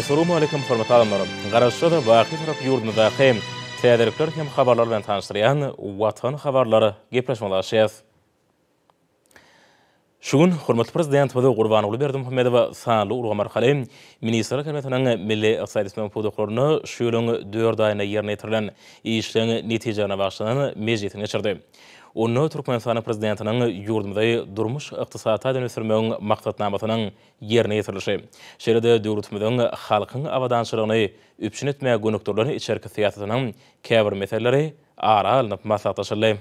Assalamu alaikum hormatly adamlarym. Garaşda wagty tarap ýurdundaky täzelikler hem habarlar bilen tanışdyrýan Watan habarlary gepleşmeler. Şugun hormatly prezident Gurbanoğlu Berdimuhammedow sanly urgam arkaly Ministrler Kabinetiniň milli ykdysady pudoklaryny şu ýylyň 4 aýyna ýerine ýetirilen işleň netijelerini başlanan mejlisine geçirdi. Onu Türkmenistan prezidentiniň ýurdumyzda durmuş ykdysaty dönüşdirmegiň maksatnamasynyň ýerine ýetirilişi. Şeýle-de döwletimiziň halkyň awadançylygyny üpçün etmäge gönükdirlerini içerki siýasatynyň käbir meseleleri ara alınıp maslahatlaşyldy.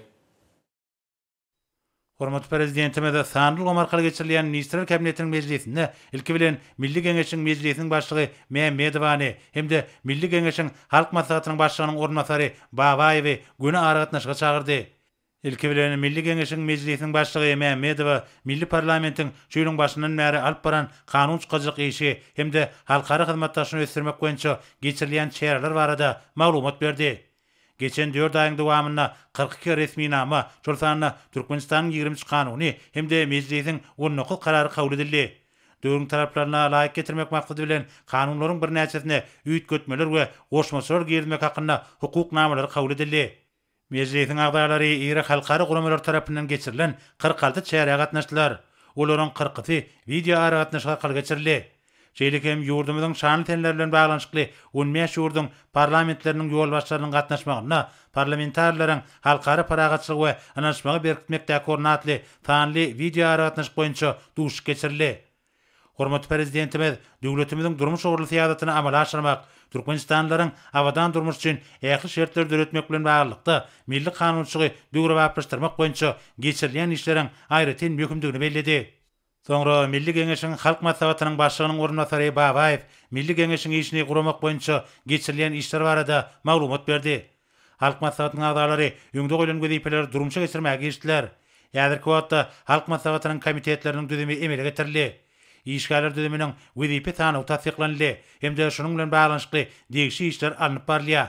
Hormatly prezidentimiz sanly urgam arkaly geçirilýän Ministrler Kabinetiniň mejlisinde ilki bilen Milli Geňeşiň mejlisiniň başlygy Mehmedowany hemde Milli Geňeşiň halk maslahatynyň başlygynyň ornatary Babaýewy güne ara gatnaşyga çagyrdy. İlki bilen Milli Geňeşiň mejlisiniň başlygy Mehmedow Milli Parlamentiň şu ýylyň başyndan bäri alyp baran kanun çykajaky işi hemde halkara hyzmatdaşlygyny ösdürmek boýunça geçirilýän çäreler barada maglumat berdi. Geçen 4 aýyň dowamynda 42 resmi nama, şol sanyna Türkmenistanyň 20 kanuny hemde mejlisiň 10 karary kabul edildi. Döwlet taraplarına laýyk getirmek maksady bilen kanunlaryň bir näçesine üýt götmeler we goşmaçlar girmek hakynda hukuk namalary kabul edildi. Mejlisiň agdalary ýere halkara guramalar tarapyndan geçirilen 46 çäre gatnaşdylar. Olaryň 40-y video ara gatnaşyga kal geçirildi. Şeýlekem ýurdumyzyň şanly tenler bilen baglanşykly 15 ýurdun parlamentleriniň ýol başçylarynyň gatnaşmagyna parlamentarlaryň halkara paragatçylygy we anlaşmagy berkitmekdäki ornatly tanly video ara gatnaşyk boýunça duşup geçirildi. Hormatly prezidentimiz döwletimiziň durmuş ogurly siýasatyny amala aşyrmak, Türkmenistanlaryň awadan durmuş üçin ähli şertler döretmek bilen baglykda milli kanunçylygy döwre baplaşdyrmak boýunça geçirilýän işleriň aýratyn möhümdigini bellidi. Soňra Milli Geňeşiň halk maslahatynyň başlygynyň ornatary Babaýew Milli Geňeşiň işini guramak boýunça geçirilýän işler barada maglumat berdi. Halk maslahatynyň agdalary ýöňde goýulan wezipeleri durmuşa geçirmäge girişdiler. Häzirki wagtda halk maslahatynyň komitetleriniň düzümi emele getirildi. İşgaller düzüminiň wezipe tanygy tasdiklandy hemde şonuň bilen baglanşykly degişi işler alınıp barylýar.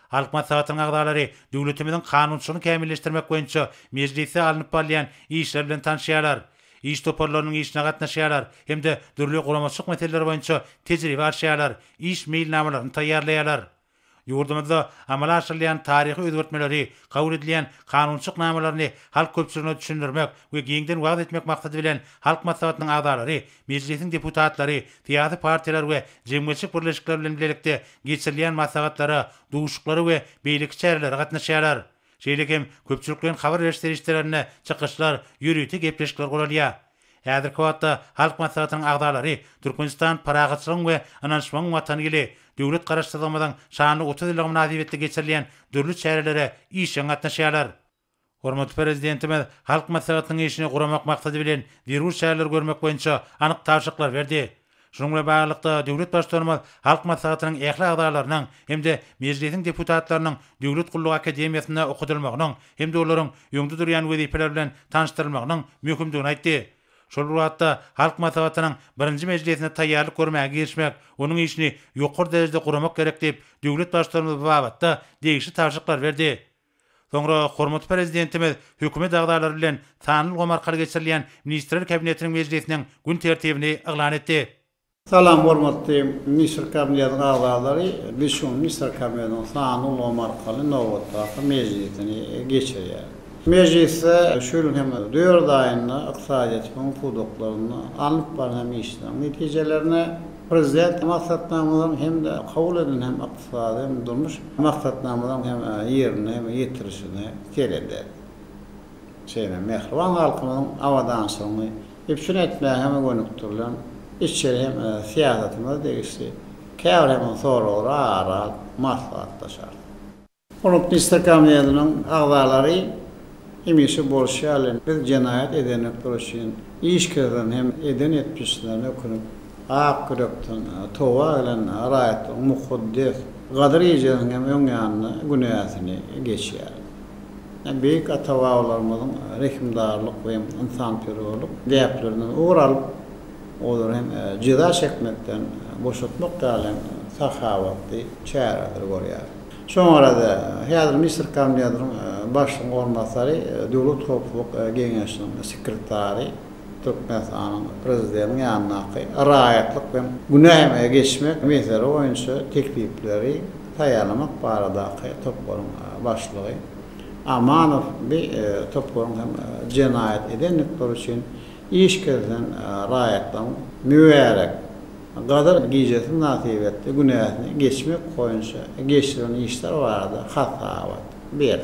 Halk maslahatynyň agdalary döwletimiziň kanunçylygyny kämilleşdirmek boýunça mejlise alınıp barylýan işler bilen tanışýarlar. İş toparlarynyň işine gatnaşýarlar hemde dürli guramaçyk meseleler boýunça tejribe alýarlar, iş mailnamalaryny taýýarlaýarlar. Ýurdumyzda amala aşyrylýan taryhy özgertmeleri, kabul edilýän kanunçyk namalaryny halk köpçüligine düşündirmek we giňden wagt etmek maksady bilen halk maslahatynyň agdalary, mejlisiň deputatlary, tiýady partiýalar we jemgyýetçilik birleşikleri bilen birlikde geçirilýän maslahatlara, duşuklary we beýlik çäreleri gatnaşýarlar. Şeýlekem köpçülikden habar berişlerine çykyşlar, ýürüýti gepleşikler guralýar. Häzirki wagtda halk maslahatynyň agdalary Türkmenistan paragatçylygyň we anlaşmagyň watanyly döwlet garaşdyrmagdan şanly 30 ýylyk münasibetde geçirilýän dürli çärelere işe gatnaşýarlar. Hormatly prezidentimiz halk maslahatynyň işini guramak maksady bilen dirus çäreler görmek boýunça anyk tawşyklar berdi. Şonuň bilen baglykda döwlet başçylarymyz halk maslahatynyň ähli agdalarynyň hemde mejlisiň deputatlarynyň Döwlet Gullugy Akademiýasyna okudylmagynyň hemde olaryň ýöňde durýan wezipeler bilen tanışdyrylmagynyň möhümdigini aýtdy. Şol wagtda halk maslahatynyň 1-nji mejlisine taýýarlyk görmäge girişmek, onuň işini ýokary derejede guramak gerek diýip döwlet başçylarymyz bu babatda degişi tawşyklar berdi. Soňra hormatly prezidentimiz hökümet agdalary bilen sanly urgam arkaly geçirilýän Ministrler Kabinetiniň mejlisiniň gün tertibini eglan etdi. Salam hormatly Ministrler Kabinetiniň agdalary, biz şu Ministrler Kabinetiniň sanly urgam arkaly nowatda mejlisini geçirýär. Meclise şöyle hem 4 aýyna ykdysadyň pudoklaryny alyp baran işler netijelerine prezident maksatnamadan hem de kabul edilen hem ykdysady hem durmuş maksatnamadan hem ýerine hem ýetirişine keledi. Şeýle mehriban halkynyň awadançylygyny üpçün etmäge hem gönükdirlen işçiler hem siýasatymyz degişi käbir hem soralar ara maslahatlaşar. Onu Ministrler Kabinetiniň agdalary emişi bolşýarlar biz jenaýat edenek duruşyn işgörden hem eden etmişlerine okunup ak kürekden towa bilen araýat muhaddes gadry ýejen hem öňýanyny günäsini geçýär. Beýik atawaglarymyzyň rehimdarlyk we insanperwerlik däplerinden uğralyp olar hem jeda çekmekden boşatmak bilen sahawatly çäreler görýär. Şoňarada häzir Ministrler Kabinetiniň başlygy ornatary Döwlet Hukuk Geňeşiniň sekretary Türkmenistan'ın prezidentinin yanına rahatlık ve günahmaya geçmek mesele oyuncu teklifleri tayarlamak baradaki topların başlığı. Amanov bir topların hem cinayet edenlikler için iş kesilen rahatlıktan müverek kadar giycetin nasip etti. Günahını geçmek oyuncu geçiren işler vardı. Hatavat berdi.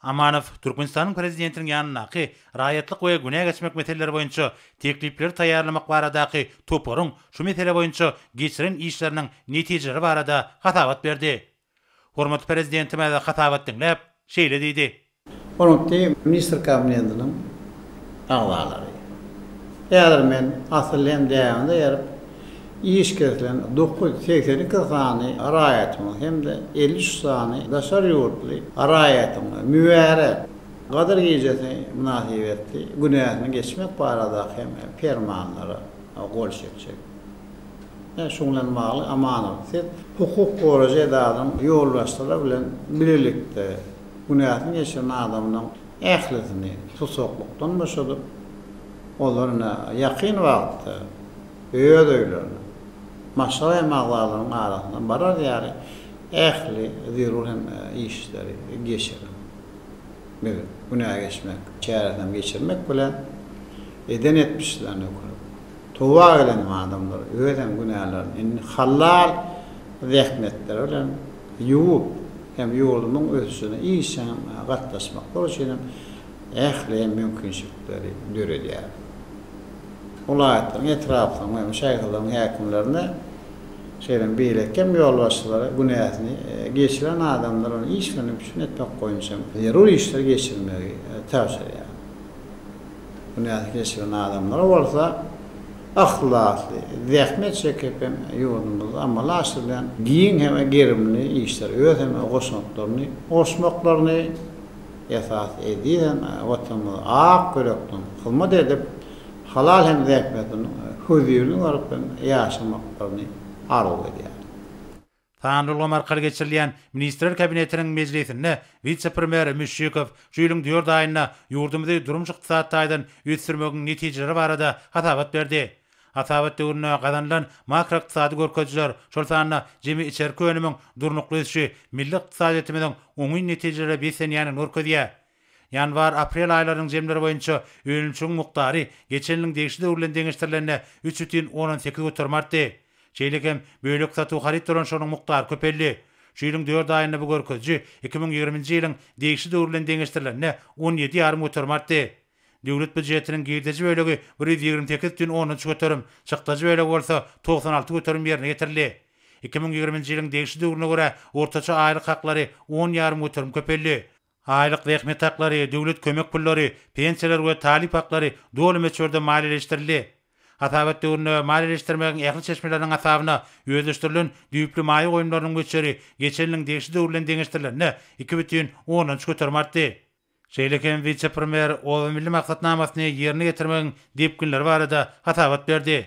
Amanov Türkmenistan'ın prezidentinin yanındaki rahatlık ve günah geçmek meseleleri boyunca teklifleri tayarlamak baradaki toporun şu mesele boyunca geçiren işlerinin neticeleri barada hatavat berdi. Hormat prezidentime de hatavat dinlep şeýle diýdi. Hormatly minister kabinetiniň agzalary. Ýa-da men asylym däwamda ýerip iş kesilen 982 sany raýatymy hemde 53 sany daşar ýurtly raýatymy müwere gadar gejesi münasip etdi. Günahyny geçmek barada hem fermanlary gol çekjek. Şundan bağlı amanat. Hukuk korucu edadan yoldaşları bilen birlikte günahyny geçiren adamyň ählisini tutuklukdan başladyp olaryna ýakyn wagtda öýdöýlerini maşara mağlalarının arasından barar ýary ähli zirur hem işleri geçiren. Bir günah geçmek, şäherden geçirmek bilen eden etmişlerini görüp tuwa gelen adamlar öýden günahlarını halal zähmetler bilen ýuwup hem ýurdumyň ösüne işen gatnaşmaklar üçin ähli mümkinçilikleri döredýär. Ulayatların etrafından hem şäherlerin häkimlerine şeýlen beýlekkem ýolbaşçylary günahyny geçiren adamlaryň işlerini bütün etmek goýunça zerur işler geçirmegi täwsiýe. Günahyny geçiren adamlar bolsa ahlakly, zähmet çekip hem ýurdumyzda amalaşy bilen giň hem gerimli işler, öz hem goşmaklaryny, oşmaklaryny esas edýän watanymyzy ak görekden hyzmat edip halal hem zähmetini huzurlyň aryp ýaşamaklaryny arzu edýär. Tanrul Omar geçirilýän Ministrler Kabinetiniň mejlisinde vice-premier Müşşikow şuýlyň 4 aýyna ýurdumyzdy durmuş ykdysadydan ösürmegiň netijeleri barada hatabat berdi. Hatabat döwrüne gazanlan makro ykdysady görkezler şol sanyna jemi içerki önümiň durnukly ösüşi milli ykdysadyetimiň oňy netijeleri besenýäni görkezýär. Yanvar aprel aýlarynyň jemleri boýunça ölümçüň muktary geçenliň degişli döwürlen deňeşdirilerine 3,18 götürmardy. Şeýlekem bölük satu harit oranşonyň muktary köpelli. Şuýlyň 4 aýyna bu görkezji 2020-nji ýylyň degişli döwürlen deňeşdirilerine 17,5 götürmardy. Döwlet budjetiniň girdeji bölegi 128,10 götürüm, çykdaji bölegi bolsa 96 götürüm ýerine getirildi. 2020-nji ýylyň degişli döwürine görä ortaça aýlyk haklary 10,5 götürüm köpelli. Aylyk rehmet haklary, döwlet kömek pullary, pensiýalar we talip haklary doly meçherde maliýeleşdirildi. Hatabat döwrüne maliýeleşdirmegiň ähli çeşmeleriniň hasabyna özleşdirilen düýpli maýy goýumlarynyň göçeri geçenliň degişli döwürlen deňeşdirilerine 2,10 götürmardy. Şeýlekem vice-premier o milli maksatnamasyny ýerine getirmegiň depkinleri barada hatabat berdi.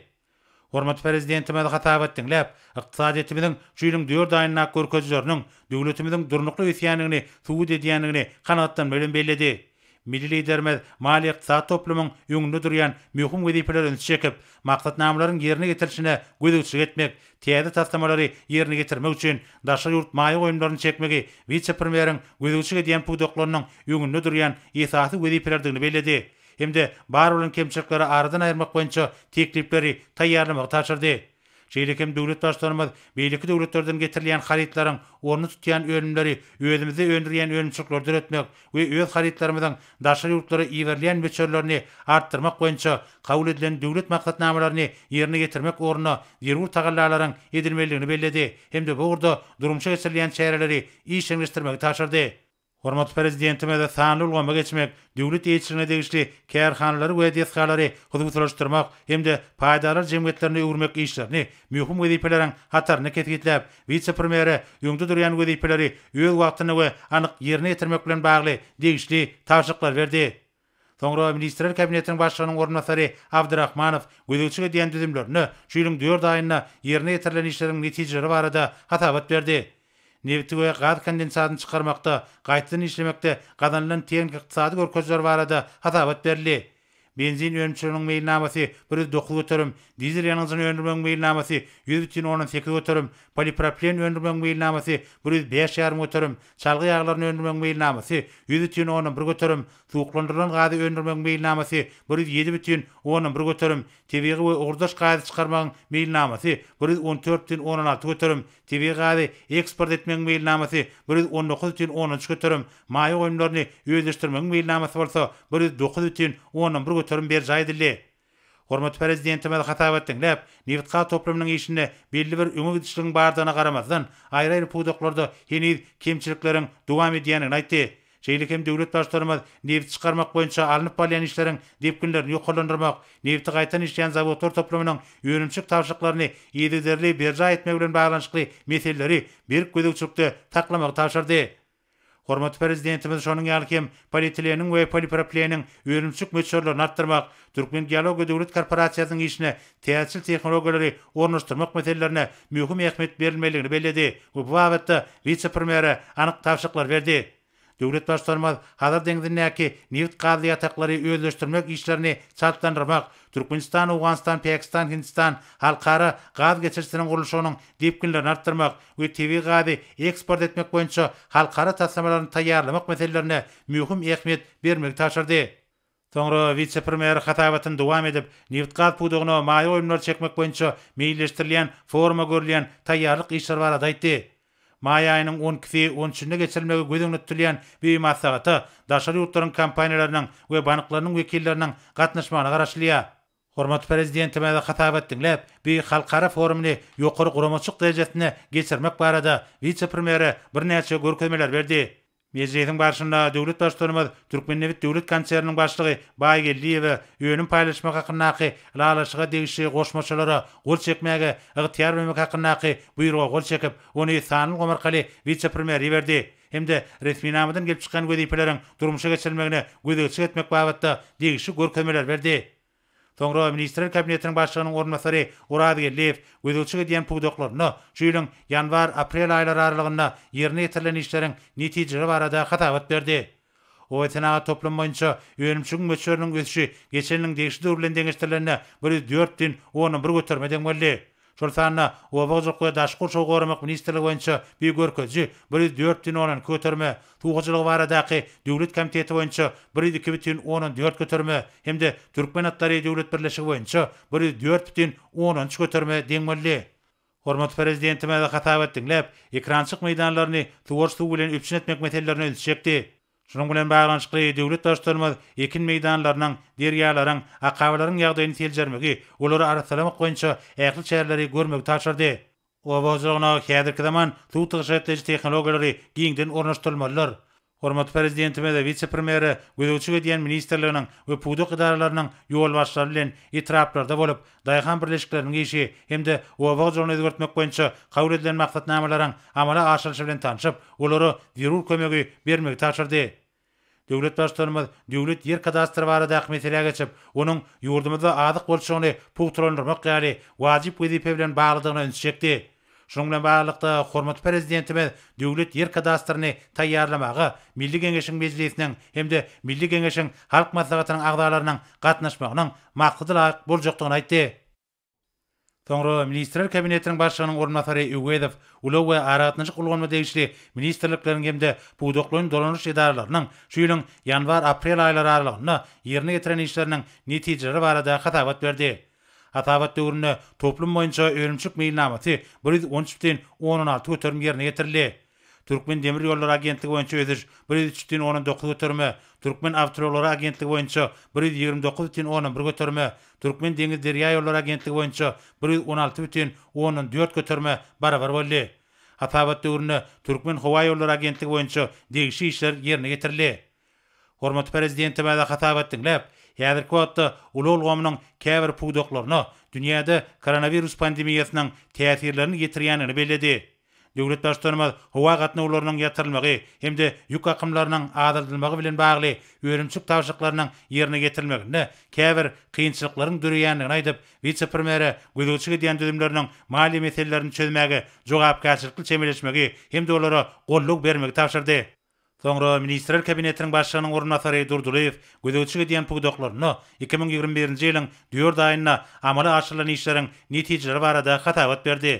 Hormat prezidentime hatabat dinläp, ykdysadyetimiň şuýlyň 4 aýyna görkezleriniň döwletimiň durnukly üsýanyny suwut edýänligini kanatdan bilen belledi. Milli liderimiz mali ykdysat toplumyň ýöňünde durýan möhüm wezipeleri çekip, maksatnamalaryň ýerine getirilişine gödükçilik etmek, täze taslamalary ýerine getirmek üçin daşa ýurt maýy goýumlaryny çekmegi vice-premieriň gödükçilik edýän pudoklarynyň ýöňünde durýan esasy wezipelerdigini belledi. Hemde bar bolan kemçilikleri aradan aýyrmak boýunça teklifleri taýýarlamagy taşyrdy. Şeýlekem döwlet başlarymyz beýleki döwletlerden getirilýän haritlaryň orny tutýan ölümleri özümizde öndürýän ölümçükleri düretmek we öz haritlarymyzyň daşa ýurtlary iýerleýän beçerlerini artdyrmak boýunça kabul edilen döwlet maksatnamalaryny ýerine getirmek orna zerur tagallalaryň edilmeligini belledi. Hemde bu urda durumça geçirilýän şäherleri işleňleşdirmegi taşyrdy. Hormat prezidentime de sanly ulgama geçmek, döwlet ýetirine degişli kärhanalary we desgalary huzursuzlaşdyrmak hemde paýdalar jemgyýetlerini öwürmek işlerini möhüm wezipeleriň hataryna ketgitläp, vice-premieri ýöňde durýan wezipeleri öz wagtyny we anyk ýerine getirmek bilen bagly degişli tawşyklar berdi. Soňra Ministrler Kabinetiniň başlygynyň ornasary Abdurrahmanow gödükçilik edýän düzümlerini şuýlyň 4 aýyna ýerine getirilen işleriň netijeleri barada hatabat berdi. Nefti we gaz kondensatyny çykarmakda, gaýtadan işlemekde gazanlylan teňik ykdysady görkezler barada hatabat berildi. benzin önümçülüğünün meýilnamasy 109 götürüm, dizel ýanyňyzyň öndürmeň meýilnamasy 100,18 götürüm, polipropilen öndürmeň meýilnamasy 105,5 götürüm, çalgy ýaglaryny öndürmeň meýilnamasy 100,11 götürüm, suwuklandyrylan gazy öndürmeň meýilnamasy 107,11 götürüm, tebigy we ugurdaş gazy çykarmagyň meýilnamasy 114,16 götürüm, tebigy gazy eksport etmeň meýilnamasy 119,13 götürüm, maýa goýumlaryny özleşdirmeň meýilnamasy bolsa 109,11 götürüm berji aýdyldy. Hormat prezidentime hatap etdiňler, Newtka toplamynyň işinde belli bir öňe gidişligiň bardygyna garamazdan aýry-aýry puwdaklarda heniz kemçilikleriň dowam edýänini aýtdy. Şeýle hem döwlet başlarymyz neft çykarmak boýunça alınıp balyan işleriň depkinlerini ýoklandyrmak, nefti gaýtan işleýän zawodlar toplamynyň öňümçük tawşyklaryny ýetiderli berja etmek bilen baglanyşykly meseleleri bir gödükçükde taklamak taşardy. Hormat prezidentimiz şonuň ýaly polietilenin we polipropilenin öňümçük möçürlerini artdyrmak, Türkmen Geologiýa döwlet korporasiýasynyň işine täsir tehnologiýalary ornaşdyrmak meselelerine mühim ähmiýet berilmeligini belledi. Bu wagtda vice-premier anyk tawşyklar berdi. Döwlet başlarymyz hazır deňdinäki neft gazy ýataklary özleşdirmek işlerini çatlandyrmak, Türkmenistan, Awganistan, Pakistan, Hindistan halkara gaz geçirişiniň gurulşynyň depkinlerini artdyrmak we tebi gazy eksport etmek boýunça halkara taslamalaryny taýýarlamak meselelerine mühim ähmiýet bermek taşardy. Soňra vice-premier hatabatyny dowam edip, neft gaz puwdugyna maýa goýumlary çekmek boýunça meýilleşdirilýän forma görülýän taýýarlyk işler barada aýtdy. May ayının 12-13-nde geçirilmegi gözüň tutilýän bir maslahaty daşary ýurtlaryň kompaniýalarynyň we banklarynyň wekilleriniň gatnaşmagyna garaşlýar. Hormat prezidentime hatap etdiňler, bir halkara forumny ýokary guramaçyk derejesine geçirmek barada vice-premier bir näçe görkezmeler berdi. Meclisiň başynda döwlet başlarymyz Türkmennewit döwlet konserniň başlygy Baýgeldiýew öňüm paýlaşmak hakyndaky lalaşyga degişi goşmaçylara gol çekmäge ygtyýar bermek hakyndaky buýruga gol çekip, ony Sanyl Gomarkaly vice-premier berdi. Hemde resmi namadan gelip çykan gödüýpeleriň durmuşa geçirilmegine gödüçük etmek babatda degişi görkezmeler berdi. Soňra Ministrler Kabinetiniň başlygynyň ornmasary Urad Gelliýew gödüçük edýän puwdaklaryny şu ýylyň ýanwar-aprel aýlary aralygynda ýerine ýetirilen işleriň netijeleri barada hatap berdi. O etnaga toplum boýunça öňümçük möçüriniň ösüşi geçenliň degişli döwrlen deňeşdirilerine 104,11 götürmeden boldy. Şol sanna Obagjyk we Daşky Şow goramak ministrligi boýunça bir görkezji 104,10 götürme, tuğujylygy baradaky döwlet komiteti boýunça 102,14 götürme hemde Türkmen Atlary döwlet birleşigi boýunça 104,13 götürme deňmelli. Hormat prezidentime hatap etdiňler, ekrançyk meýdanlaryny tuwar suw bilen öpüşün etmek meselelerini ölçekdi. Şunun bilen baglanyşykly döwlet başlarymyz ekin meýdanlarynyň, derýalaryň, akabalaryň ýagdaýyny teljermegi, olary arasalamak boýunça ähli şäherleri görmegi taşardy. Obagjygyna häzirki zaman suw tygyşatlyjy tehnologiýalary giňden ornaşdyrylmalylar. Hormat prezidentime de vice-premier gödüçük edýän ministrliginiň we puwdak idaralarynyň ýol başlary bilen etraplarda bolup, daýhan birleşikleriniň işi hemde Obagjygyny özgertmek boýunça kabul edilen maksatnamalaryň amala aşyryşy bilen tanışyp, olary zerur kömegi bermegi taşardy. Döwlet başlarymyz döwlet ýer kadastry baradaky meselege geçip, onuň ýurdumyzda adyk bolşygyny puwturlandyrmak ýaly wajyp wezipe bilen baglydygyny öňçekdi. Şunun bilen baglykda hormat prezidentimiz döwlet ýer kadastryny taýýarlamagy Milli Geňeşiň meclisiniň hemde Milli Geňeşiň halk maslahatynyň agdalarynyň gatnaşmagynyň maksady laýyk boljakdygyny aýtdy. Soňra Ministrler Kabinetiniň başlygynyň ornmasary Üwedow ulaw we aratnyjyk ulgamy degişli ministrlikleriň hemde puwdaklaryň dolanyş idaralarynyň şu ýylyň ýanwar-aprel aýlary aralygynda ýerine ýetiren işleriniň netijeleri barada hatabat berdi. Hatabat döwründe toplum boýunça öňümçük meýilnamasy 113,16 götürüm ýerine ýetirildi. Türkmen Demir Ýollary Agentligi boýunça ödüş 103,19 götürme, Türkmen Awtoýolary Agentligi boýunça 129,11 götürme, Türkmen Deňiz Derýa Ýollary Agentligi boýunça 116,14 götürme barabar boldy. Hatabat döwründe Türkmen Howa Ýollary Agentligi boýunça degişli işler ýerine ýetirildi. Hormat prezidentime hatap etdiňler, häzirki wagtda ulul gomynyň käbir puwdaklaryna dünýäde koronavirus pandemiýasynyň täsirlerini ýetirýänini belledi. Döwlet başlarymyz howa gatnawlarynyň ýatyrylmagy hemde ýük akymlarynyň adaldylmagy bilen bagly öňümçük tawşyklarynyň ýerine getirilmeginde käbir kynçylyklaryň dürýänligini aýdyp, vice-premier gödüçük edýän düzümleriniň mali meselelerini çözmäge jogapkärçilikli çemeleşmegi hemde olara golluk bermegi tapşyrdy. Soňra Ministrler Kabinetiniň başlygynyň ornasary Durduliýew gözegçi diýen pugdoklaryny 2021-nji ýylyň 4 aýyna amala aşyrylan işleriň netijeleri barada hatabat berdi.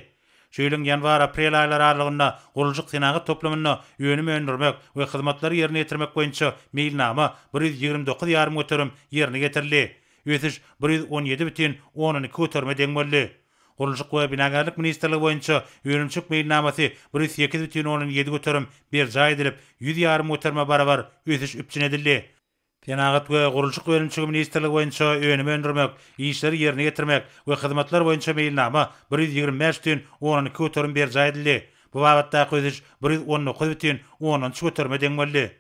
Şu ýylyň ýanwar-aprel aýlary aralygynda guruljyk senagat toplamyny ýönüme öndürmek we hyzmatlary ýerine ýetirmek boýunça meýilnama 129,5 göterim ýerine getirildi. Ösüş 117,12 göterme deň boldy. Guruljyk we binagarlyk ministrligi boýunça ýönümçük meýilnamasy 108,7 göterim berja edilip 100,5 göterme barabar ösüş üpçün edildi. Senagat we guruljyk ýönümçük ministrligi boýunça ýönüme öndürmek, işleri ýerine getirmek we hyzmatlar boýunça meýilnama 125,12 göterim berja edildi. Bu wagtda ösüş 119,13 göterme deň boldy.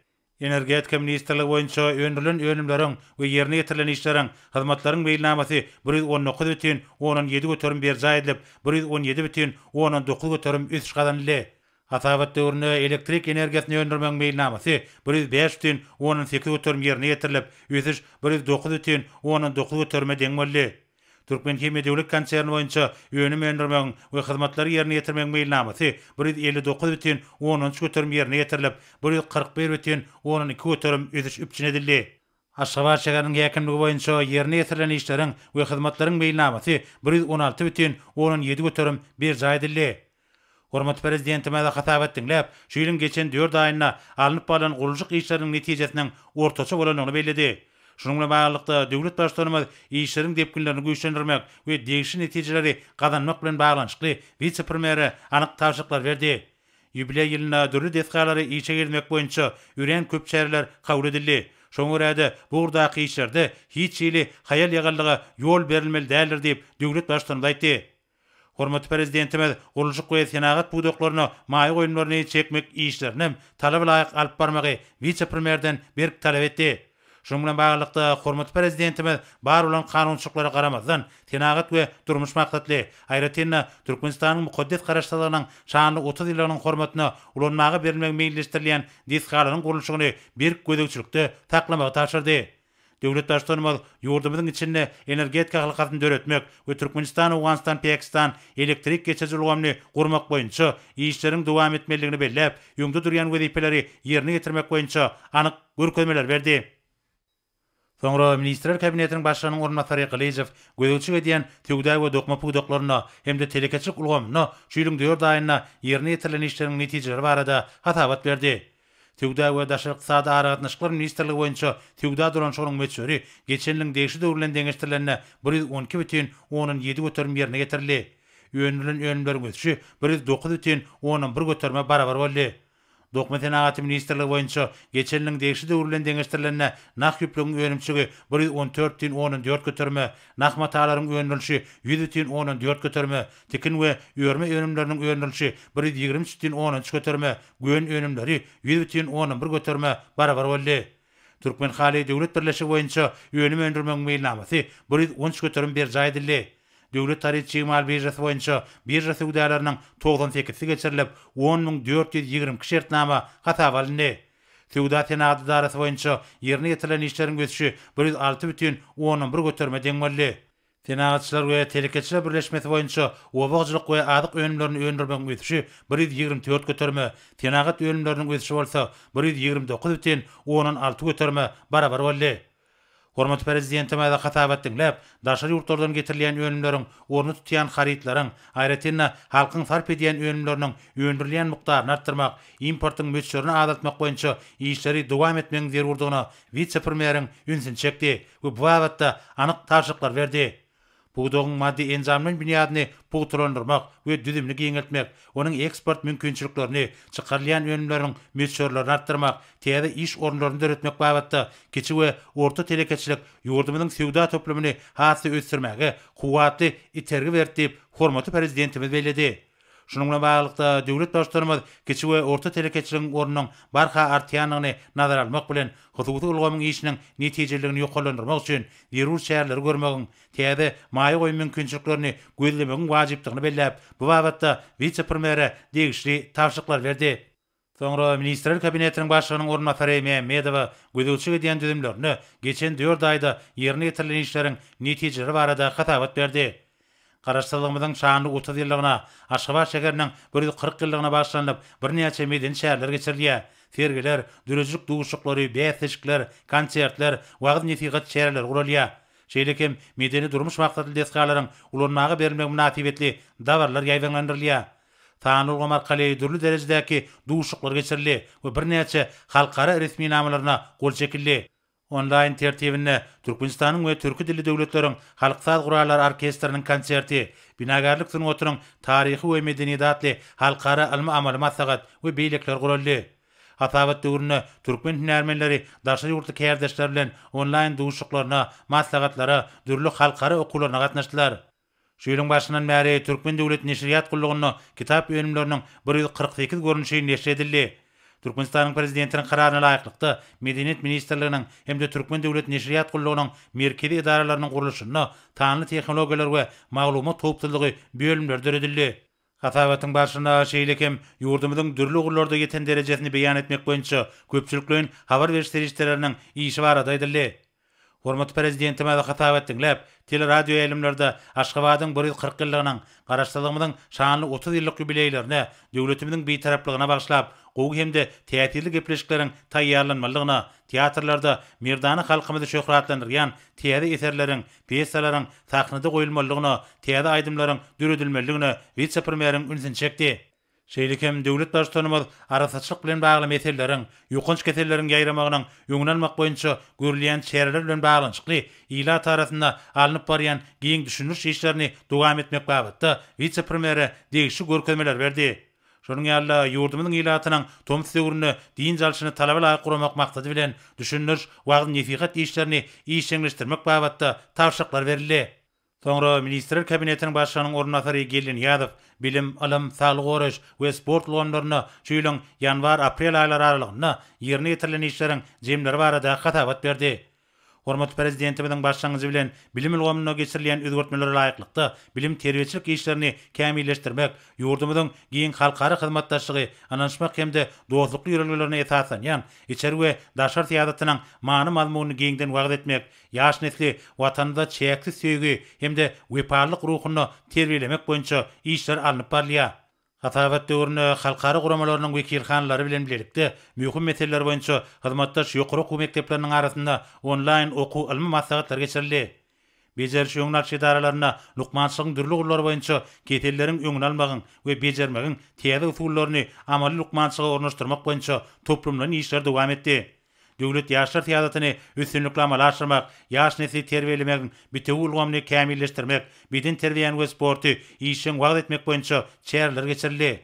Energetika ministrligi boýunça öndürilen önümleriň we ýerine getirilen işleriň, hyzmatlaryň meýilnamasy 119,17 göterim berja edilip 117,19 göterim ösüş gazanyldy. Hasabat döwründe elektrik energiýasyny öndürmek meýilnamasy 105,18 göterim ýerine getirilip ösüş 109,19 göterime deň boldy. Türkmen Hemýe Döwlet Konserni boýunça ýönüme öndürmek we hyzmatlary ýerine ýetirmek meýilnamasy 159,13 göterim ýerine getirilip 141,12 göterim ösüş üpçün edildi. Aşgabat şäheriniň häkimligi boýunça ýerine ýetirilen işleriň we hyzmatlaryň meýilnamasy 116,17 göterim berja edildi. Hormat prezidentime de hatabat dinläp, şu ýylyň geçen 4 aýyna alınıp balan guruljyk işleriniň netijesiniň ortaça bolanyny bellädi. Şununla bilen baglykda döwlet başlarymyz işleriň depkinlerini güýçlendirmek we degişli netijeleri gazanmak bilen baglanşykly vice-premieri anyk taşyklar berdi. Ýubiley ýylyna dürli desgalary işe girmek boýunça üren köp şäherler kabul edildi. Şoňa görä bu urdaky işlerde hiç ýyly hayal ýagallyga ýol berilmeli däldir diýip döwlet başlarymyz aýtdy. Hormat prezidentimiz guruljyk we senagat pugdoklaryny maýy goýunlaryny çekmek işlerini talaba laýyk alyp barmagy vice-premierden berk talap etdi. Şoň bilen baglykda hormat prezidentimiz bar bolan kanunçylyklara garamazdan senagat we durmuş maksatly aýratynda Türkmenistanyň mukaddes garaşdyrylarynyň şanly 30 ýyllarynyň hormatyna ulanmagy berilmek meýilleşdirilen disgalaryň gurulşygyny berk gözegçilikde taklamagy taşyrdy. Döwlet başlarymyz ýurdumyzyň içinde energetika halkasyny döretmek we Türkmenistan, Awganistan, Pakistan elektrik geçirilýäni gurmak boýunça işleriň dowam etmeligini belläp, ýöňde durýan wezipeleri ýerine getirmek boýunça anyk görkezmeler berdi. Soňra Ministrler Kabinetiniň başlygynyň ornasary Gylýew gözegçi edýän tögdä we dokma pugdoklaryna hemde telekeçilik ulgamyna şu ýylyň 4 aýyna ýerine getirilen işleriň netijeleri barada hatabat berdi. Tögdä we daşary iqtisady aragatnaşyklar ministrligi boýunça tögdä duran şonuň meçhuri geçen ýylyň degişli döwürlen deňeşdirilenine 112,17 göterim ýerine getirildi. Ýönülen önümleriň ösüşi 109,11 göterme barabar boldy. Dokma senagat ministrligi boýunça geçen ýylyň degişli döwürlen deňeşdirilenine nak ýüplüğiň önümçigi 114,14 göterme, nak matalaryň önülşi 100,14 göterme, tekin we ýörme önümleriniň önülşi 123,13 göterme, güýen önümleri 100,11 göterme barabar boldy. Türkmen Hali Döwlet Birleşigi boýunça ýönüme öndürmek meýilnamasy 113 göterim berja edildi. Döwlet taryhy mal birjasy boýunça birja söwdalarynyň 98-si geçirilip 10.420 şertnama hatap alındy. Söwda senagat idarasy boýunça ýerine getirilen işleriň ösüşi 106,11 göterme deň boldy. Senagatçylar we telekeçiler birleşmesi boýunça obagçylyk we adyk önümlerini öndürmek ösüşi 124 göterme, senagat önümleriniň ösüşi bolsa 129,16 göterme barabar boldy. Hormat prezidentime de hatabat dinläp, daşary ýurtlardan getirilen önümleriň orny tutýan haritlaryň, aýratynda halkyň sarp edýän önümleriniň öndürilen mukdaryny artdyrmak, importyň möçlerini azaltmak boýunça işleri dowam etmegiň zerurdygyna vice-premieriň ünsini çekdi we bu wagtda anyk taşyklar berdi. Pugdogyň maddi enzamynyň büniýadyny pugtlandyrmak we düzümli giňeltmek, onuň eksport mümkinçiliklerini, çykarylýan önümleriň möçlerini artdyrmak, täze iş orunlaryny döretmek babatda kiçik we orta telekeçilik ýurdumynyň söwda toplamyny hasy ösdürmäge kuwatly itergi berdi, hormaty prezidentimiz bellädi. Şunun bilen baglykda döwlet başlarymyz kiçik we orta telekeçiligiň orunyň barha artýanlygyny nazar almak bilen hukuky ulgamyň işiniň netijeligini ýokalandyrmak üçin zerur şäherleri görmegiň, täze maýy goýun mümkinçiliklerini gözlemegiň wajypdygyny belläp, bu babatda vice-premieri degişli tawşyklar berdi. Soňra Ministrler Kabinetiniň başlygynyň ornasary Mehmedow gözegçi edýän düzümlerini geçen 4 aýda ýerine getirilen işleriň netijeleri barada hatabat berdi. Garaşdyrylmyň şanly 30 ýyllygyna Aşgabat şäheriniň 140 ýyllygyna başlanıp bir näçe meden şäherler geçirilýär. sergiler, dürüzlük duguşuklary, bäsleşikler, konsertler, wagt nesihat şäherler guralýar. Şeýlekem medeni durmuş maksaty deskalaryň ulanmagy berilmek münasibetli dawarlar ýaýdanlandyrylýar. Tanrı Omarkaly dürli derejedäki duguşuklar geçirildi we birnäçe halkara resmi namalaryna gol çekildi. Online tertibinde Türkmenistanyň we türki dilli döwletleriň halksal gurallar orkestriniň konserti, binagarlyk sunuwatynyň taryhy we medeniýetli halkara almy-amaly maslahat we beýlekler guraldy. Hatabat döwründe türkmen hünärmenleri daşy ýurtly kärdeşler bilen online duguşuklaryna, maslahatlara, dürli halkara okularyna gatnaşdylar. Şu ýylyň başyndan bäri Türkmen döwlet neşriyat gullugyny kitap öňümleriniň 148 görnüşi neşr edildi. Türkmenistanyň prezidentiniň kararyna laýyklykda Medeniýet ministrliginiň hem-de Türkmen döwlet neşriyat gullugynyň merkezi idaralarynyň gurulşyny tanly tehnologiýalar we maglumat topdurlygy bölümler düredildi. Hasabatyň başynda şeýlekem ýurdumyzyň dürli gurlarda ýeten derejesini beýan etmek boýunça köpçülikliň habar beriş serişleriniň işi barada edildi. Hormatly prezidentim ada hatabat dinläp, teleradio elimlerde Aşgabatyň 140 ýyllygynyň, garaşdyrlygymyzyň şanly 30 ýyllyk ýubileylerini, döwletimiziň beýtaraplygyna bagşlap, gowy hemde teatrli gepleşikleriň taýýarlanmalygyna, teatrlarda merdany halkymyzy şöhratlandyrýan teatr eserleriň, piyesalaryň sahnada goýulmalygyna, teatr aýdymlaryň düredilmeligine vice-premieriň ünsini çekdi. Şeýlekem döwlet başçylygymyz arasaçlyk bilen bagly meseleleriň, ýokunç keseleriň ýaýramagynyň ýöňlenmek boýunça görülýän çäreler bilen baglanyşykly ila tarapynda alınıp barýan giň düşünüş işlerini dowam etmek babatda vice-premieri degişli görkezmeler berdi. Şonuň ýaly ýurdumyzyň ilatynyň tomsy döwrüne din jalşyny talaba laýyk gurmak maksady bilen düşünüş wagt nesihat işlerini işeňleşdirmek babatda tawşyklar berildi. Soňra Ministrler Kabinetiniň başlygynyň ornatary Gelin Ýazyp, bilim, alam, saglyk goraş we sport ulgamlaryna şu ýylyň ýanwar-aprel aýlary aralygynda ýerine ýetirilen işleriň jemleri barada hatabat berdi. Hormatly prezidentimiziň başlangyjy bilen bilim ulgamyna geçirilýän özgertmelere laýyklykda bilim terbiýeçilik işlerini kämilleşdirmek, ýurdumyzyň giň halkara hyzmatdaşlygy, ananşmak hemde dostlukly ýörelgelerine esaslanýan içeri we daşar teatratynyň many mazmunyny giňden wagt etmek, ýaş nesli watanda çäksiz söýgi hemde weparlyk ruhuny terbiýelemek boýunça işler alınıp barýar. Hatabat döwrüne halkara guramalarynyň wekilhanlary bilen birlikde mühim meseleler boýunça hyzmatdaş ýokary okuw mekdepleriniň arasynda online okuw ilmi maslahatlar geçirildi. Bejerişi öňnalşy idaralaryna lukmançylygyň dürli gurlary boýunça ketellerin öňüni almagyň we bejermegiň teýär usullaryny amaly lukmançylyga ornaşdyrmak boýunça toplumlaryň işleri dowam etdi. Döwlet ýaşlar teatratyny üstünlikle amalaşdyrmak, ýaş nesli terbiýelemek, bitew ulgamny kämilleşdirmek, beden terbiýany we sporty işiň wagt etmek boýunça çäreler geçirildi.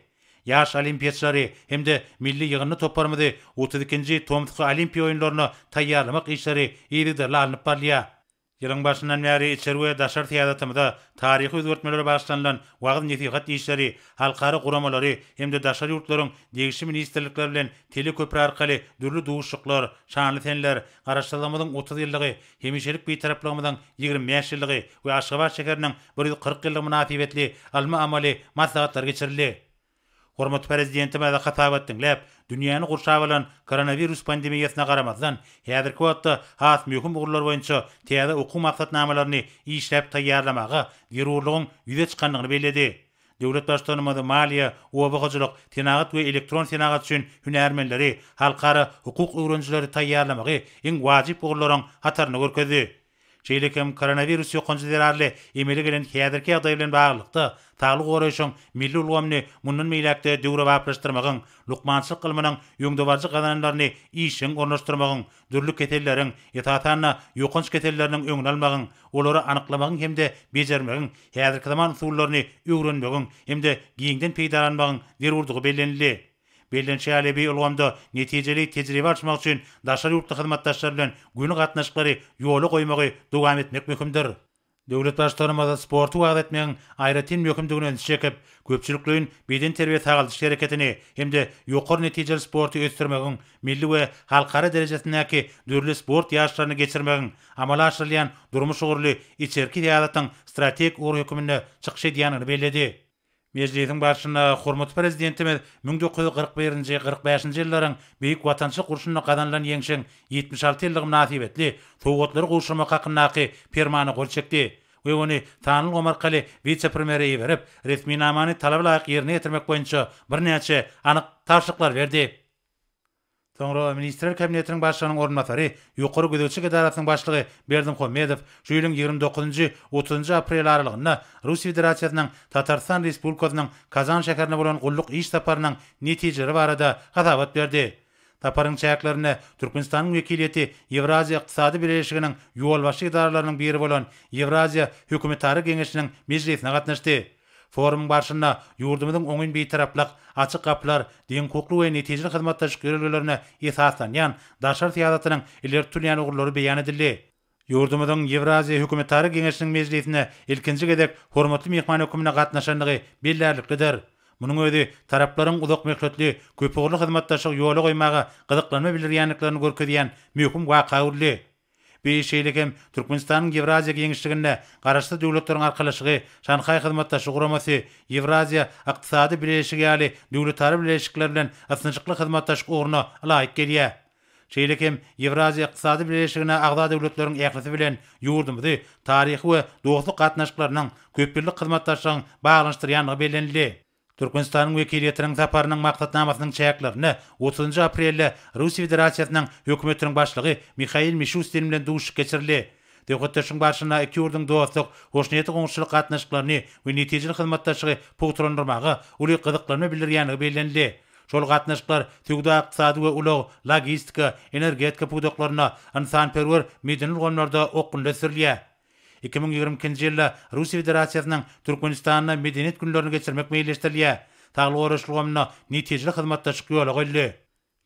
Ýaş olimpiýatçylary hemde milli ýygyny toparmady 32-nji Tomsky olimpiýa oýunlaryna taýýarlamak işleri ýerinde alınıp barýar. Ýylyň başyndan bäri içeri we daşar teatrymyzda taryhy özgertmelere başlanýan wagt nesihat işleri, halkara guramalary hemde daşar ýurtlaryň degişli ministrlikler bilen teleköpri arkaly dürli duguşuklar, şanly senler, garaşdyrlygymyzyň 30 ýyllygy, hemişelik beýtaraplygymyzyň 25 ýyllygy we Aşgabat şäheriniň 140 ýyllyk münasibetli almy-amaly maslahatlar geçirildi. Hormatly prezidentim ada hatabat dinläp, dünýäni gurşap alan koronavirus pandemiýasyna garamazdan häzirki wagtda has möhüm gurlar boýunça teýär okuw maksatnamalaryny işläp taýýarlamagy zerurlygyň ýüze çykanlygyny bellädi. Döwlet başçylygymyz maliýe, obagyjylyk, tenagat we elektron tenagat üçin hünärmenleri, halkara hukuk öwrençileri taýýarlamagy iň wajyp gurlaryň hataryny görkezdi. Şeýlekem koronavirus ýokunçy zerarly emele gelen häzirki ýagdaý bilen baglykda saglyk goraşyň milli ulgamny mundan meýlekde döwre baplaşdyrmagyň, lukmançylyk gylmanyň ýöňde barjy gazananlaryny işiň ornaşdyrmagyň, dürli ketelleriň, ýetatanyna ýokunç ketelleriniň öňüni almagyň, olary anyklamagyň hemde bejermegiň, häzirki zaman usullaryny öwrenmegiň hemde giňden peýdalanmagyň zerurlygy bellenildi. Bellençi alebi ulgamda netijeli tejribe açmak üçin daşar ýurtly hyzmatdaşlar bilen güni gatnaşyklary ýoly goýmagy dowam etmek möhümdir. Döwlet başçylygymyz sporty wagt etmegiň aýratyn möhümdigini çekip, köpçülikliň beden terbiýe tagaldyş hereketini hemde ýokary netijeli sporty ösdürmegiň, milli we halkara derejesindäki dürli sport ýaşlaryny geçirmegiň, amala aşyrylýan durmuş ugurly içerki teatratyň strategik ugur hökümine çykyş edýäni belledi. Meclisiň başyna hormatly prezidentimiz 1941-45-nji ýyllaryň beýik watançylyk gurşunyna gazanlan ýeňşeň 76 ýyllyk münasibetli sowgatlary gurşamak hakyndaky fermany gol çekdi we ony Tanrı Omarkaly vice-premieri berip, resmi namany talaba laýyk ýerine ýetirmek boýunça birnäçe anyk tawşyklar berdi. Soňra Ministrler Kabinetiniň başlygynyň ornmasary, ýokary gödekçilik idarasynyň başlygy Berdimuhammedow şu ýylyň 29-njy 30-njy aprel aralygynda Russiýa Federatsiýasynyň Tatarstan Respublikasynyň Kazan şäherine bolan gulluk iş saparynyň netijeleri barada hasabat berdi. Taparyň çäklerini Türkmenistanyň wekiliýeti Ewraziýa Ykdysady Birleşiginiň ýolbaşy idaralarynyň biri bolan Ewraziýa Hökümetary Geňeşiniň mejlisine gatnaşdy. Forum barşynda ýurdumyzyň oňyn beýtaraplyk, açyk gaplar, diň hukuk we netijeli hyzmatdaşlyk görelgelerine esaslanýan daşar syýasatynyň ileri sürýän ugrulary beýan edildi. Ýurdumyzyň Ewraziýa Hökümetary Geňeşiniň mejlisine ilkinji gedek hormatly mehman hökümine gatnaşandygy bellälikdir. Munyň özi taraplaryň uzak möhletli, köpügürli hyzmatdaşlyk ýoly goýmagy gyzyklanma bildirýänliklerini görkezýän möhüm waka urly. Beýşeýligem Türkmenistanyň Ewraziýa Geňeşliginde garaşly döwletleriň arkalaşygy, Şanhay hyzmatdaşlyk guramasy, Ewraziýa Ykdysady Birleşigi ýaly döwletlary birleşikler bilen asynçykly hyzmatdaşlyk ugruna laýyk gelýär. Şeýlekem Ewraziýa Ykdysady Birleşigine agza döwletleriň ählisi bilen ýurdumyzy taryhy we dostluk gatnaşyklarynyň köpürlük hyzmatdaşlygyny baglanyşdyrýanlygy bellenildi. Türkmenistanyň wekiliýetiniň saparynyň maksatnamasynyň çäklerini 30 aprelde Russiýa Federatsiýasynyň hökümetiniň başlygy Mikhail Mishustin bilen duşup geçirildi. Döwletleşiň başyna iki ýurdun dostluk, hoşnýetli goňşulyk gatnaşyklaryny we netijeli hyzmatdaşlygy puturandyrmagy, uly gyzyklanma bildirýänligi bellenildi. Şol gatnaşyklar tügda ykdysady we ulug logistika, energetika pudoklaryna insanperwer medeni gonlarda okunda sürilýär. 2022-nji ýylda Russiýa Federatsiýasynyň Türkmenistanyna medeniýet günlerini geçirmek meýilleşdirilýär. Taglyk öwreşligimne netijeli hyzmatdaşlyk ýoly goýuldy.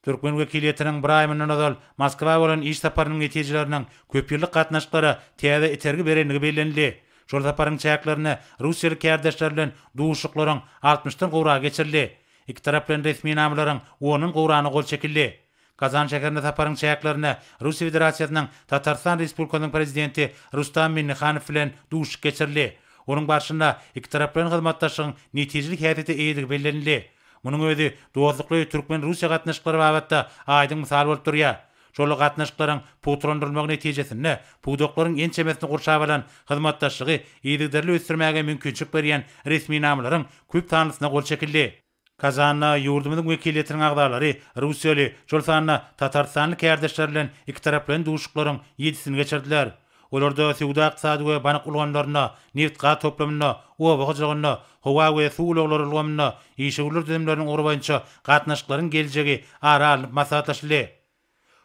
Türkmen wekiliýetiniň bir aýymyndan azal Moskwa bolan iş saparynyň netijeleriniň köp ýyllyk gatnaşyklary täze etergi berenligi bellenildi. Şol saparyň çäklerini Russiýalyk kärdeşler bilen duşuklaryň 60-dan gowra geçirildi. İki tarap bilen resmi namlaryň onuň gowrany gol çekildi. Kazan şäherinde saparyň çäklerini Russiýa Federatsiýasynyň Tatarstan Respublikasynyň prezidenti Rustam Minnihanow bilen duşup geçirildi. Onuň barşynda iki tarap bilen hyzmatdaşlygyň netijelik häýeti eýdigi bellenildi. Munyň özi dostlukly Türkmen-Russiýa gatnaşyklary babatda aýdyň mysal bolup durýar. Şol gatnaşyklaryň puturandyrylmagy netijesinde pudoklaryň ençemesini gurşap alan hyzmatdaşlygy eýdigderli ösdürmäge mümkinçilik berýän resmi namlaryň köp tanysyna gol çekildi. Kazanna ýurdumyzyň wekiliýetiniň agdalary Russiýaly, şol sanyna Tatarstanly kärdeşler bilen iki tarap bilen duşuklaryň 7-sini geçirdiler. Olarda Suwda ykdysady we banyk ulgamlaryna, neft gas toplamyna, owagyjylygyna, howa we suw ulgamlary ulgamyna, işgüller düzümleriniň urbaýynça gatnaşyklaryň geljegi ara alyp maslahatlaşyldy.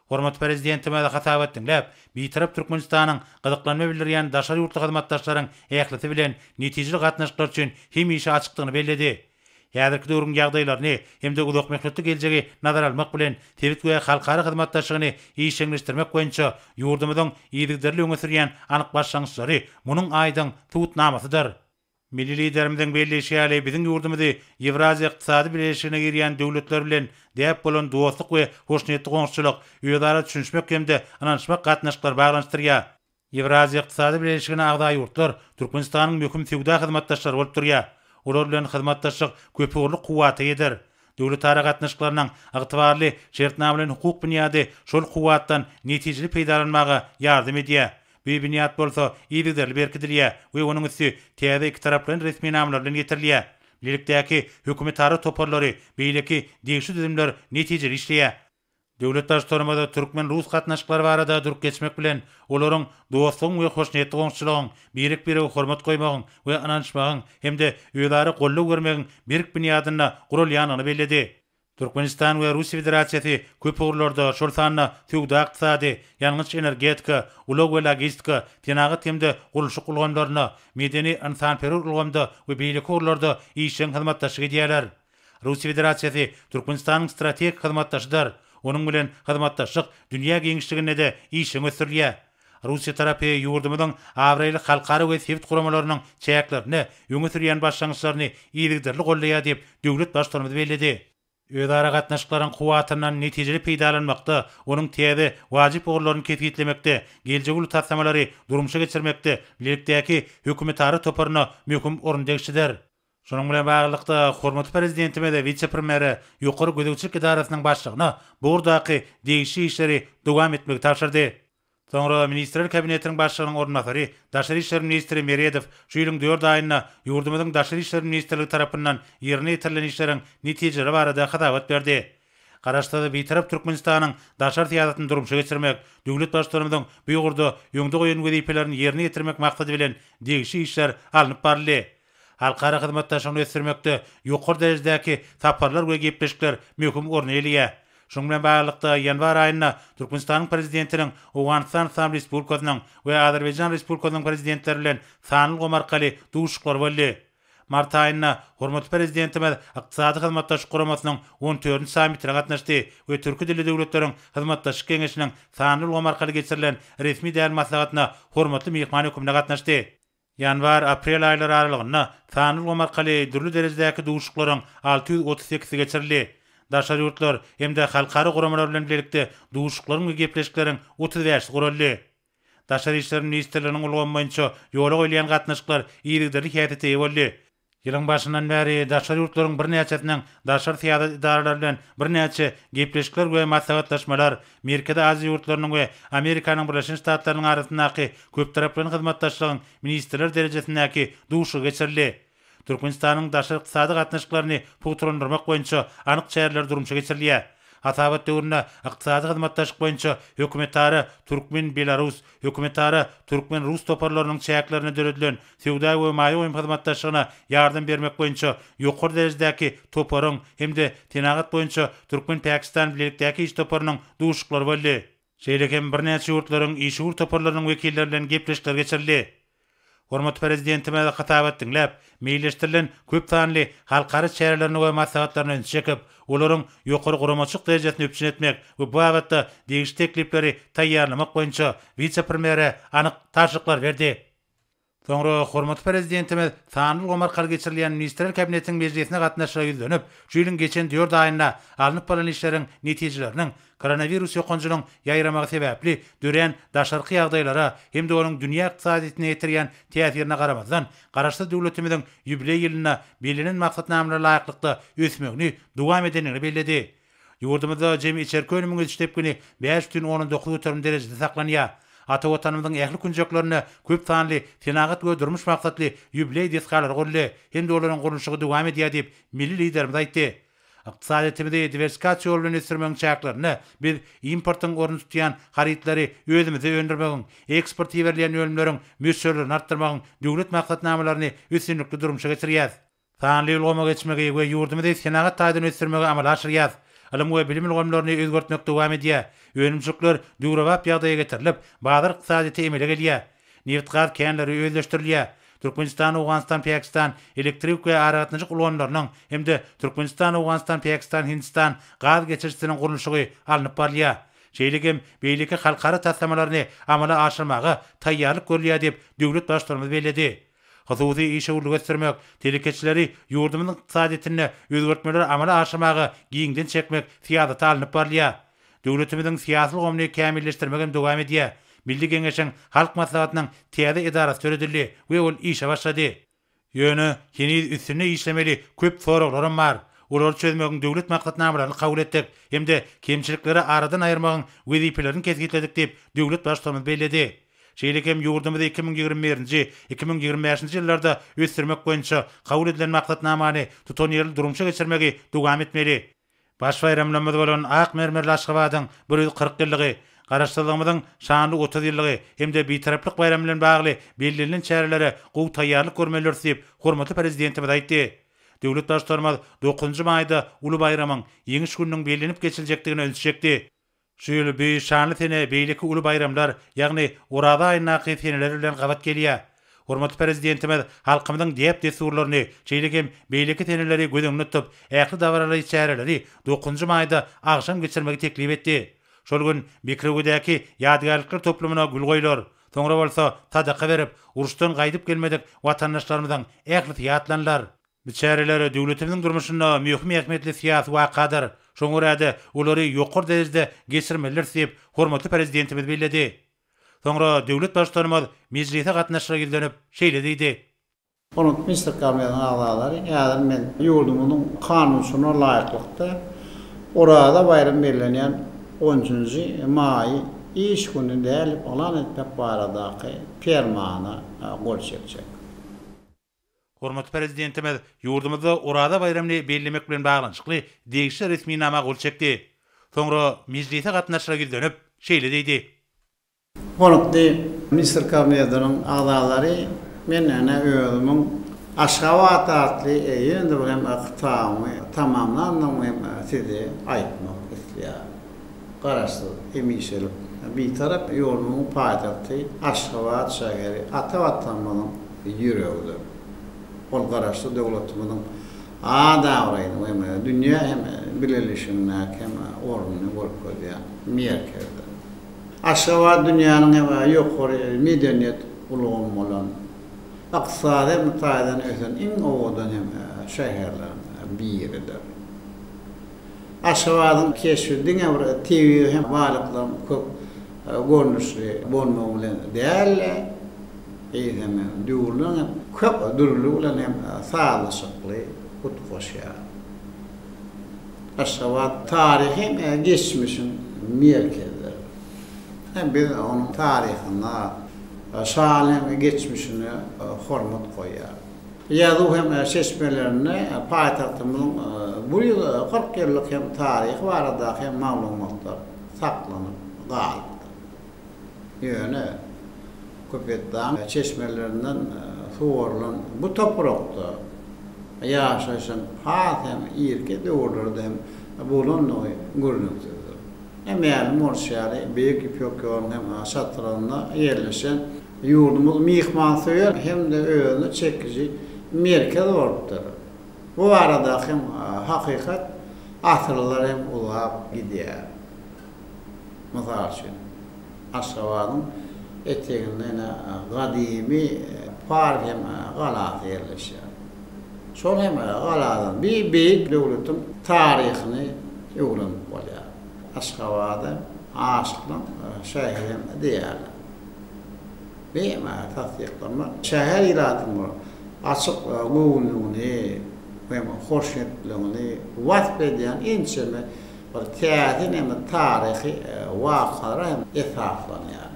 Hormat prezidentime de hasabat dinläp, bitirip Türkmenistanyň gyzyklanma bildirýän daşary ýurtly hyzmatdaşlaryň ählisi bilen netijeli gatnaşyklar üçin hem işe açykdygyny belledi. Häzirki döwrüň ýagdaýlaryny hemde uzak möhletli geljegi nazar almak bilen tebrik we halkara hyzmatdaşlygyny işleňleşdirmek boýunça ýurdumyzyň ýygyderli öňe sürýän anyk başlangyçlary munyň aýdyň tutnamasydyr. Milli liderimiziň belleşýäli biziň ýurdumyzy Ewraziýa Ykdysady Birleşigine girýän döwletler bilen däp bolan dostluk we hoşnýetli goňşulyk ýödara düşünmek hemde ananşmak gatnaşyklar baglanyşdyrýar. Ewraziýa Ykdysady Birleşigine agza ýurtlar Türkmenistanyň möhüm sewda hyzmatdaşlary bolup durýar. Olar bilen hyzmatdaşlyk köpügürlük kuwaty eder. Döwletara gatnaşyklarynyň ygtybarly şertnama bilen hukuk büniýady şol kuwatdan netijeli peýdalanmagy ýardym edýär. Bu büniýat bolsa ýygyderli berkidilýär we onuň üstü täze iki tarap bilen resmi namlar bilen getirilýär. Birlikdäki hökümetary toparlary, beýleki degişli düzümler netijeli işleýär. Döwlet başlarymyzda Türkmen-Rus gatnaşyklary barada durup geçmek bilen olaryň dostlugyň we hoşnýetli goňşulygyň birik-biri hormat goýmagyň we ananşmagyň hemde ýölary gollap görmegiň birik büniýadyna gurulýanyny belledi. Türkmenistan we Russiýa Federatsiýasy köp ugurlarda şol sanyna tügda ykdysady, ýalňyç energetika, ulug we logistika, tenagy hemde gurulşyk ulgamlaryna, medeni insanperwer ulgamda we beýleki ugurlarda işleň hyzmatdaşlyk edýärler. Russiýa Federatsiýasy Türkmenistanyň strategik hyzmatdaşydyr. Onuň bilen hyzmatdaşlyk dünýä geňişliginde de işleň ösdürýär. Russiýa tarapy ýurdumyzyň awraýly halkara we sewit guramalarynyň çäklerini, öňe sürýän başlangyçlaryny ýygyderli gollaýar diýip döwlet başlarymyz belledi. Ödara gatnaşyklaryň kuwatyndan netijeli peýdalanmakda, onuň täze wajyp ugurlaryny ketgitlemekde, geljegi tatsamalary durmuşa geçirmekde, birlikdäki hökümetary toparyna möhüm orun degişdir. Şonuň bilen baglykda hormatly prezidentime de vice-premieri ýokary gödekçilik idarasynyň başlygyna burdaky degişli işleri dowam etmegi tapşyrdy. Soňra Ministrler Kabinetiniň başlygynyň ornmasary, Daşary işler ministri Meredow şu ýylyň 4 aýyna ýurdumyzyň Daşary işler ministrligi tarapyndan ýerine ýetirilen işleriň netijeleri barada hasabat berdi. Garaşda bitirip Türkmenistanyň daşar siýasatyny durmuşa geçirmek, döwlet başlarymyzyň bu ýurda ýöňde goýan wezipelerini ýerine ýetirmek maksady bilen degişi işler alınıp barly. Halkara hyzmatdaşlygyny ösdürmekde ýokary derejedäki taparlar we gepleşikler möhüm orny elýär. Şoň bilen baglanykda ýanwar aýyna Türkmenistanyň prezidentiniň Awganistan Islam Respublikasynyň we Azerbaýjan Respublikasynyň prezidentleri bilen sanly gomarkaly duşuklar boldy. Mart aýyna hormatly prezidentimiz ykdysady hyzmatdaşlyk guramasynyň 14-nji sammitine gatnaşdy we türki dilli döwletleriň hyzmatdaşlyk keňeşiniň sanly gomarkaly geçirilen resmi däl maslahatyna hormatly mehman hökümine gatnaşdy. Yanvar aprel aýlary aralygynda sanly gomarkaly dürli derejedäki duşuklaryň 638-i geçirildi. Daşar ýurtlar hemde halkara guramalar bilen birlikde duşuklaryň we gepleşikleriň 35-i guruldy. Daşar işleri ministrliginiň ulgamyňça ýola goýulan gatnaşyklar ýerlikleri häýeti boldy. Ýylyň başyndan bäri daşar ýurtlaryň bir näçetiniň daşar siýasat idaralary bilen bir näçe gepleşikler we maslahatlaşmalar Merkezi Aziýa ýurtlarynyň we Amerikanyň Birleşik Ştatlarynyň arasyndaky köp taraply hyzmatdaşlygyň ministrler derejesindäki duşu geçirildi. Türkmenistanyň daşar ykdysady gatnaşyklaryny puturandyrmak boýunça anyk çäreler durmuşa geçirilýär. Atabat döwründe ykdysady hyzmatdaşlyk boýunça hökümetary Türkmen Belarus, hökümetary Türkmen Rus toparlarynyň çäklerini döredilen sewda we maýa hyzmatdaşlygyna ýardam bermek boýunça ýokary derejedäki toparyň hemde tenagat boýunça Türkmen Pakistan bilelikdäki iş toparynyň duşuklary boldy. Şeýlekem bir näçe ýurtlaryň işur toparlarynyň wekilleri bilen gepleşikler geçirildi. Hormatly prezidentime hatabat dinläp, meýleşdirilen köp sanly halkara çärelerini we maslahatlaryny çekip, olaryň ýokary guramaçyk derejesine öpçün etmek we bu agatda degişli teklipleri taýýarlamak boýunça vice-premier anyk taşyklar berdi. Soňra hormatly prezidentimiz sanly gomarkaly geçirilýän ministrler kabinetiniň mejlisine gatnaşyga ýüzlenip, şu ýylyň geçen 4 aýynda alınıp bolan işleriň netijeleriniň koronavirus ýokanjylygyň ýaýramagy sebäpli dören daşarky ýagdaýlara hem de onuň dünýä ykdysadyna ýetirýän täsirine garamazdan garaşly döwletimiziň ýübiley ýylyna belinen maksatnamalara laýyklykda ösmegini dowam edenini belledi. Ýurdumyzda jemi içerki önümiň işlepgini 5.19 ötürüm derejesinde saklanýar. Ata watanymyzyň ähli künjeklerini köp sanly tenagat we durmuş maksatly ýübiley desgalary guruldy. Hem de olaryň gurulşygy dowam edýär diýip milli liderimiz aýtdy. Ykdysadyýetimizi diversifikasiýa ýolundan ösdürmegiň çäklerini biz importyň orny tutýan harytlary özümize öndürmegiň, eksport ýeberleýän ýölümleriň möçürlerini artdyrmagyň döwlet maksatnamalaryny üstünlikli durmuşa geçirýär. Sanly ýolgama geçmegi we ýurdumyzda tenagat taýdan ösdürmegi amal aşyrýar. Alam we bilim ilgimlerini özgörtmek dowam edýär. Önümçükler döwrewap ýagdaýa getirilip, bazar ykdysadyny emele gelýär. Neft gaz kenleri özleşdirilýär. Türkmenistan, Awganistan, Pakistan elektrik we aragatnyjyk ulgamlarynyň hemde Türkmenistan, Awganistan, Pakistan, Hindistan gaz geçirişiniň gurulşygy alınıp barlýar. Şeýlegem beýleki halkara taslamalaryny amala aşyrmagy taýýarlyk görülýär diýip döwlet başlarymyz belledi. Hususi işe uğurlu göstermek, tehliketçileri yurdumuzun ykdysadyny özgörtmeler amala aşyrmagy giňden çekmek siýasaty alınıp barlýar. Döwletimizin siýasy gomny kämilleşdirmegen dowam edýär. Milli Geňeşiň halk maslahatynyň täze edarasy töredildi we ol işe başlady. Ýöne ýeni üstüne işlemeli köp soraglarym bar. Olar çözmegiň döwlet maksatnamalaryny kabul etdik. Hemde kemçilikleri aradan aýyrmagyň wezipelerini kesgitledik diýip döwlet başlarymyz belledi. Şeýlekem ýurdumyzda 2021-nji 2025-nji ýyllarda ösdürmek boýunça kabul edilen maksatnamany tutan ýerli durmuşa geçirmegi dowam etmeli. Baş bayramlamada bolan ak mermerli Aşgabatyň 140 ýyllygy, garaşdyrlygymyzyň şanly 30 ýyllygy hemde bitaraplyk bayram bilen bagly belirlenen çärelere gowy taýýarlyk görmeler diýip hormatly prezidentimiz aýtdy. Döwlet başlarymyz 9-njy maýda uly bayramyň ýeňiş gününiň belirlenip geçiljekdigini ölçekdi. Şu ýyly bir şanly sene beýleki uly bayramlar, ýagny Orada aýynaky seneler bilen gabat gelýär. Hormatly prezidentimiz halkymyzyň diýip desurlaryny, çeýlegem beýleki seneleri gödüňde tutup, ähli dawarary çäreleri 9-njy maýda agşam geçirmegi teklip etdi. Şol gün Bekirewdäki ýadgarlyklar toplumyna gül goýlar. Soňra bolsa sadaka berip, uruşdan gaýdyp gelmedik watandaşlarymyzyň ähli ýatlanlar. Bu çäreleri döwletimiziň durmuşynda möhüm ähmiýetli siýasy wakadyr. Şoňra olary ýokary derejede geçirmeler diýip hormatly prezidentimiz belledi. Soňra döwlet başlarymyz mejlise gatnaşyga gelip şeýle diýdi. Onu Mr. Kamyanyň agalary, ýa-da men ýurdumyň kanunyna laýyklykda orada bayram belirlenýän 10-njy maý iş gününde alan etmek baradaky fermana gol çekjek. Hormatly prezidentimiz ýurdumyzda Urada bayramyny bellemek bilen baglanşykly degişli resmi nama gol çekdi. Soňra meclise gatnaşyra dönüp şeýle diýdi. Hormatly Minister Kabinetining agzalary men ana özümiň Aşgabat atly ýene-de bilen aqtamy tamamlanmagy size aýtmak istýär. Garaşdy emişelim. Bir taraf ýolunyň paýdakty Aşgabat şäheri Atawattanmanyň ýüregidir. Ol garaşdy döwletimiň adawraýdy we dünýä hem bileşigine hem ornuny bolýar. Merkezde. Aşgabat dünýäniň ýokary medeniýet ulugy bolan Aqsada mutaýdan ösen iň owadan hem şäherlerden biridir. Aşgabatyň keşfediňe bir TV hem varlıklar köp görnüşli bolmagy bilen däl. Hem döwürler köp dürlü bilen hem sağlaşykly gutgoşýar. Aşgabat taryhy hem geçmişin merkezidir. Hem biz onuň taryhyna şalim geçmişini hormat koyar. Ýa-da hem seçmelerini paýtagtymyň bu ýyl 40 ýyllyk hem taryhy barada hem maglumatlar saklanyp galypdyr. Ýöne köpetden seçmelerinden sorulan bu toprakda ýaşaşan hem ýerke döwürlerde hem bolanyny görnükdir. Emel morşary beýik ýokýan hem şatranda ýerleşen ýurdumyz mihmansyýar hem de öňe çekici merkez bolupdyr. Bu arada hem hakykat asyrlar hem ulap gidýär. Mysal üçin Aşgabatyň eteginde gadymy park hem galat ýerleşýär. Şol hem galadan bir beýik döwletiň taryhyny öwrenip bolýar. Aşgabada aşıklan şäherim diýerler. Beýme tasdiklama şäher ýaratmy açyk göwnüni we hoşnutlygyny wasp edýän ençeme bir täze hem taryhy wakalara hem esaslanýar.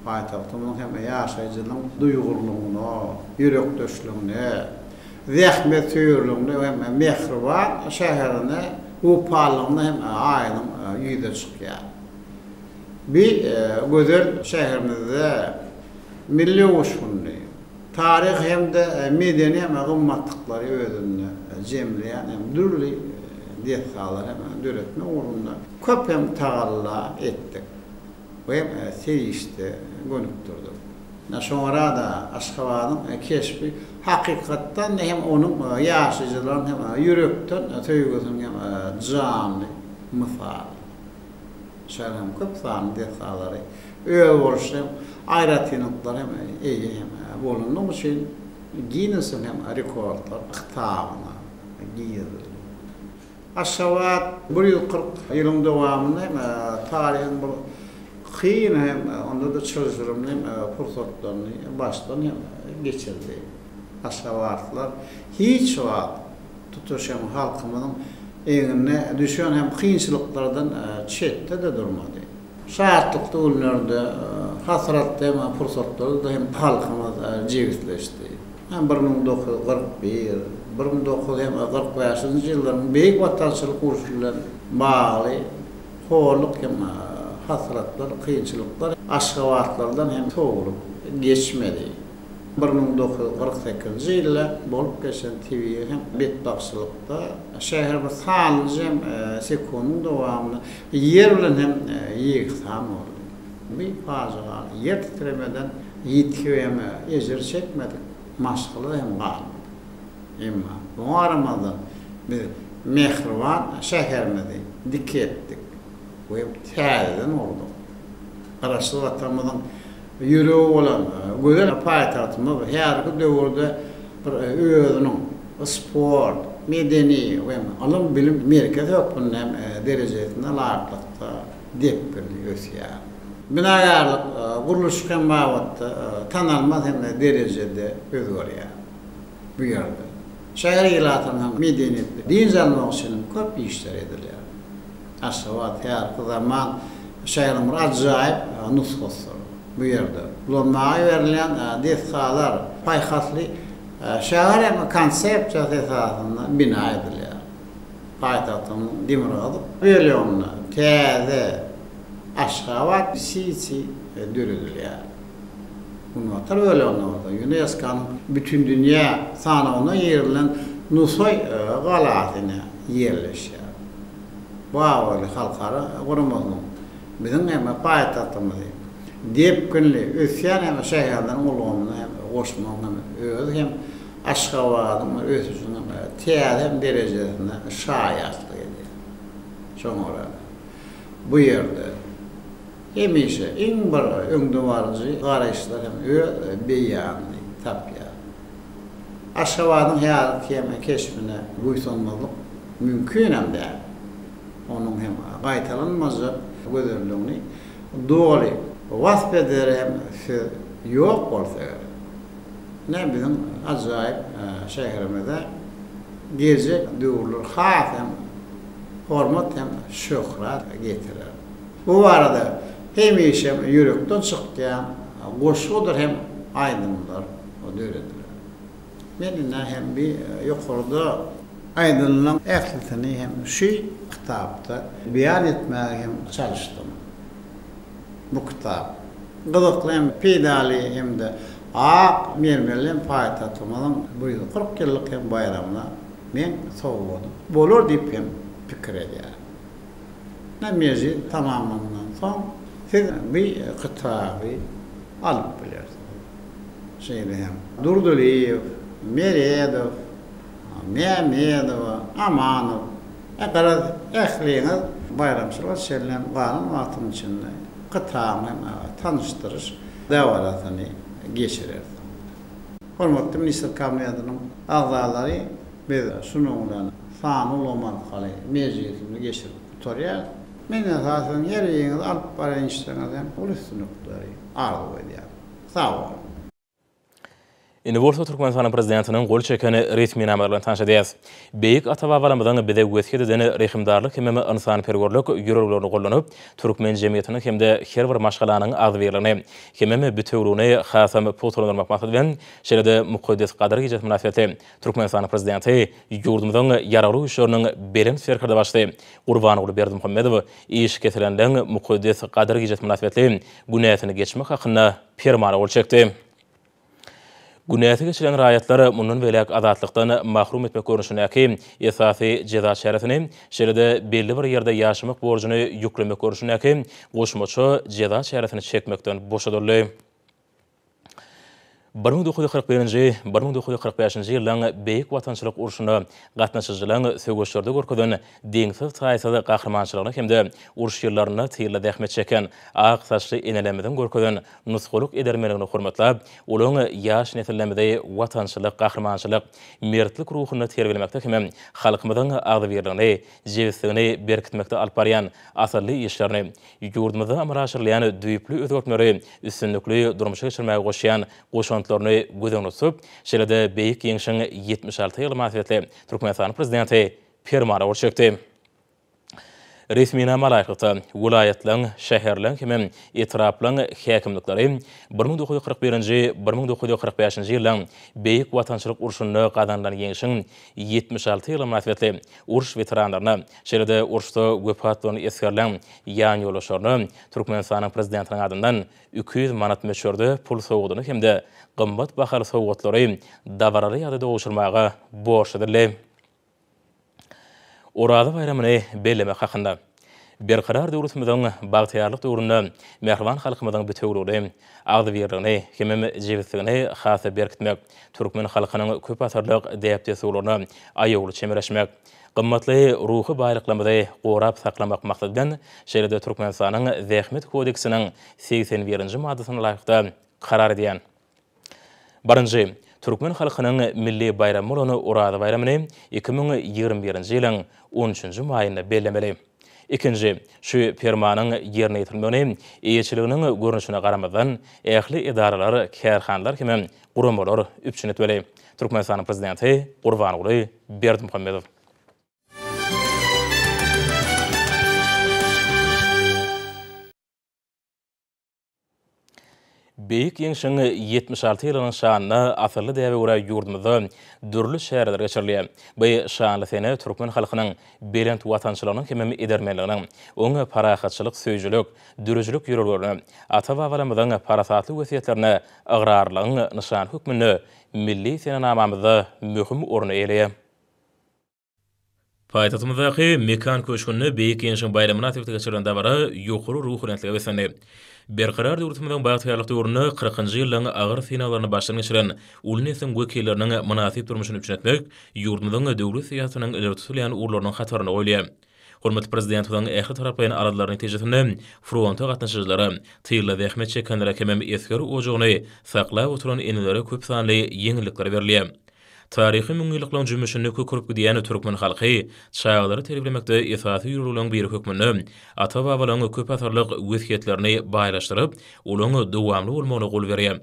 Paýtagtymyň hem ýaşaýjynyň duýgurlugyny, ýürekdöşlügini, zähmet söýürlügini we mehriban şäherini bu parlagyny hem aýynyň ýüze çykýar. Bir gözel şäherimizde milli uşunly, taryh hem de medeni hem gymmatlyklary özünde jemleýän hem dürli detsalar hem döretme urunda köp hem tagalla etdik. We seýişde gönükdirdik. Naşonra da Aşgabatyň keşfi hakykatdan hem onuň ýaşaýjylaryň hem ýürekden töýgüsüň hem canly mysal. Şäherem köp sanly detsalary öwrüşem aýratynyklar hem eýe hem bolundyň üçin Guinness'in hem rekordlar kitabyna giýildi. Aşgabat 140 ýylyň dowamyny hem taryhyň bir kıyın hem onda da çalışırım hem fırsatlarını baştan hem geçirdi. Aşgabatlar hiç wagt tutuşan halkymyň eňine düşen hem kıyınçılıklardan çetde de durmadı. Şartlıkta günlerde hasratda hem fırsatlarda hem halkymyz jewitleşdi. Hem 1941, 1945 ýyllaryň beýik watançylyk urşularına bagly horluk hem hasratlar, kıyınçılıklar Aşgabatlardan hem toğulup geçmedi. 1948 ýylda bolup geçen TV hem betbaksçylykda şäher bir sanly hem sekundun dowamyny ýer bilen hem ýeksan boldy. Bir faja ýer titremeden ýetkiweme ejer çekmedik. Maşgaly hem galdy. Emma bu aramada bir mehriban şäherimizi diketdik. Bu täzeden oldu. Garaşdy watanymyzyň ýüregi bolan gözel paýtagtymyz her bir döwürde bir özüniň sport, medeni we alym bilim merkezi ýoklugyny hem derejesine laýyklykda dep ösýär. Binagarlyk guruluş hem wagtda tanalmaz hem derejede özgörýär. Bu ýerde şäher ýylatynyň hem medeniýetli din jalmak üçin köp işler edilýär. Aşgabat her zaman şäherim ajaýyp nuskasy bu ýerde. Bulanmağa verilen detsalar paýhasly Şehir hem konseptçası esasında bina ediliyor. Payitahtın Demirağ'da böyle onunla teze Aşgabat sisi dürüdülüyor. Bunu atar öyle onlarda. UNESCO'nun bütün dünya sanağına yerilen Nusoy galatine yerleşiyor. Bu avali halkara kurumuzun bizim hem payitahtımızı deyip günlü ösyan hem şehirden uluğumunu hem koşmağını hem Aşgabat'ın ösüsünün tiyade hem derecesinde şayatlı ediyor. Sonra bu yerde hemişe en bir öngdüvarıcı garayışlar hem beyanlı tapya. Aşgabat'ın hayal kiyeme keşfine buysanmalık mümkün hem de onun hem gaytalanmazı gözürlüğünü doğru vasfeder hem yok olsa ne bizim acayip şehrimizde gece duyulur has hem hormat hem şöhret getirir. Bu arada hemişe yürekten çıkan koşudur hem aydınlar o döyledir. Benimle hem bir yukarıda aydınlığın ehlitini hem şu kitapta beyan etmeye hem çalıştım. Bu kitap. Gıdıklı hem pedali hem de Ak mermerlen payitahtımızın bu 40 yıllık hem bayramına men soğudum. Bolur deyip hem fikir ediyor. Ne mezi tamamından son siz bir kitabı alıp bilirsiniz. Şeyde hem Durduliyev, Meredov, Mehmedov, Amanov, kadar ehliğiniz bayramçılar sellem kanun altın içinde kitabını tanıştırır, devaratını geçirir. Hormatly Minister Kabinetining a'zalary biz şunundan Sanul Omarkaly mejlisini geçirip tutarýar. Men esasen ýer ýeňiz alyp baran işleriniz hem ulysynykdary arzu edýär. Sağ olun. Universal Türkmenistan prezidentinin gol çekeni resmi namerlen tanşadyýas. Beýik ata-babalarymyzyň bide wesiýetini rehimdarlyk hemme insan perwerlik ýürürlerini gollanyp, Türkmen jemgyýetiniň hemde her bir maşgalanyň agzybirligini, hemme bütünlüğini hasam potolandyrmak maksat bilen şeýle mukaddes gadar gijet münasibeti Türkmenistan prezidenti ýurdumyzyň ýarary işleriniň beren serkerde başly Gurbanoğlu Berdimuhammedow iş kesilenleň mukaddes gadar gijet münasibetli günäsini geçmek hakynda ferman gol çekdi. Günäti geçilen raýatlary mundan belek azatlykdan mahrum etmek görüşünäki esasy ceza şeretini şeýle belli bir ýerde ýaşamak borjyny ýüklemek görüşünäki goşmaçy ceza şeretini çekmekden boşadyldy. 1941-1945 ýyllaň beýik watançylyk urşuny gatnaşyjylaryň söwgeçlerde görkezden deňsiz taýsada gahrmançylygyny hemde urş ýyllaryna tyýla zähmet çeken ak saçly enelemeden görkezden nusgulyk edermeligini hormatlap, olaň ýaş nesillemede watançylyk, gahrmançylyk, mertlik ruhyny terbiýelemekde hem halkymyzyň agzybirligini, jewsligini berkitmekde alyp barýan asyrly işlerini ýurdumyzda amraşyrlayan düýüplü özgörtmeleri üstünlikli durmuşa geçirmäge goşýan goşantlaryny gözeň tutup, şeýle-de beýik ýeňişiň 76 ýyl münasibetli Türkmenistan prezidenti fermana çekdi. Resmi namalaýykda vilayetleň, şäherleň hem etraplaň häkimlikleri 1941-1945 ýyllaň beýik watançylyk urşuny gazanlan ýeňişiň 76 ýyl münasibetli urş veteranlaryna, şeýle-de urşda wepat bolan eskerlen ýan ýoluşlaryny Türkmenistanyň prezidentiniň adyndan 200 manat meşhurdy pul sowgudyny hemde gymmat bahaly sowgatlary dabarary ýa-da oşurmaga borçludyr. Orada bayramyny bellemek hakynda berkarar döwletimiziň bagtyarlyk döwründe mehriban halkymyzyň bütünlüğini, agzybirligini, hemme jewsligini hasa berkitmek, türkmen halkynyň köp asarlyk däpdesuglaryny aýagly çemereşmek, gymmatly ruhy baýlyklarymyzy gorap saklamak maksat bilen şeýle-de Türkmenistanyň zähmet kodeksiniň 81-nji maddasyna laýykda karar edýän. Birinji, Türkmen halkynyň milli bayramy bolan Orada bayramyny 2021-nji ýylyň 13-nji maýynda bellemeli. İkinci, şu fermanyň ýerine ýetirmegini eýetçiliginiň görnüşine garamadan ähli idaralar, kärhanlar hem guramalar üpçün etmeli. Türkmenistanyň prezidenti Gurbanoğlu Berdimuhammedow. Beýik ýeňşiň 76 ýylynyň şanyna asyrly däwe görä ýurdumyzda dürli şäherler geçirilýär. Bu şanly sene türkmen halkynyň belent watançylygynyň hemem edermenliginiň, oňa parahatçylyk, söýjülük, dürüjlük ýürürlerini, ata-babalarymyzyň parasatly wesiýetlerini, agrarlygyň nişan hükmüni milli senamamyzda möhüm orny eýleýär. Paýtatymyzdaky mekan köşkünni beýik ýeňşiň bayramyna täwte geçirilen dabara ýokary ruhlantligi besenli. Berqarar döwletimizden bagtyrlyk döwrüne 40-njy ýyllaryň agyr finalaryny başdan geçiren ulnesň wekilleriniň münasip durmuşyny üçinetmek ýurdumyzyň döwlet siýasatynyň ileri tutulýan urlarynyň hataryny oýlaýar. Hormat prezidentiň ähli tarapyň aralaryny tejesinde fronta gatnaşyjylary tyýla zähmet çekenlere kemem esker ojagyny saklap oturan enelere köp sanly ýeňillikler berilýär. Tarihi müňýyllyklaryň jümmüşini kökürüp gidýän türkmen halky çağlary terbilemekde esasy ýürürlüň bir hökmüni, ata-babalaryň köp asarlyk wesiýetlerini baýlaşdyryp, olaňy dowamly bolmagyna gol berýär.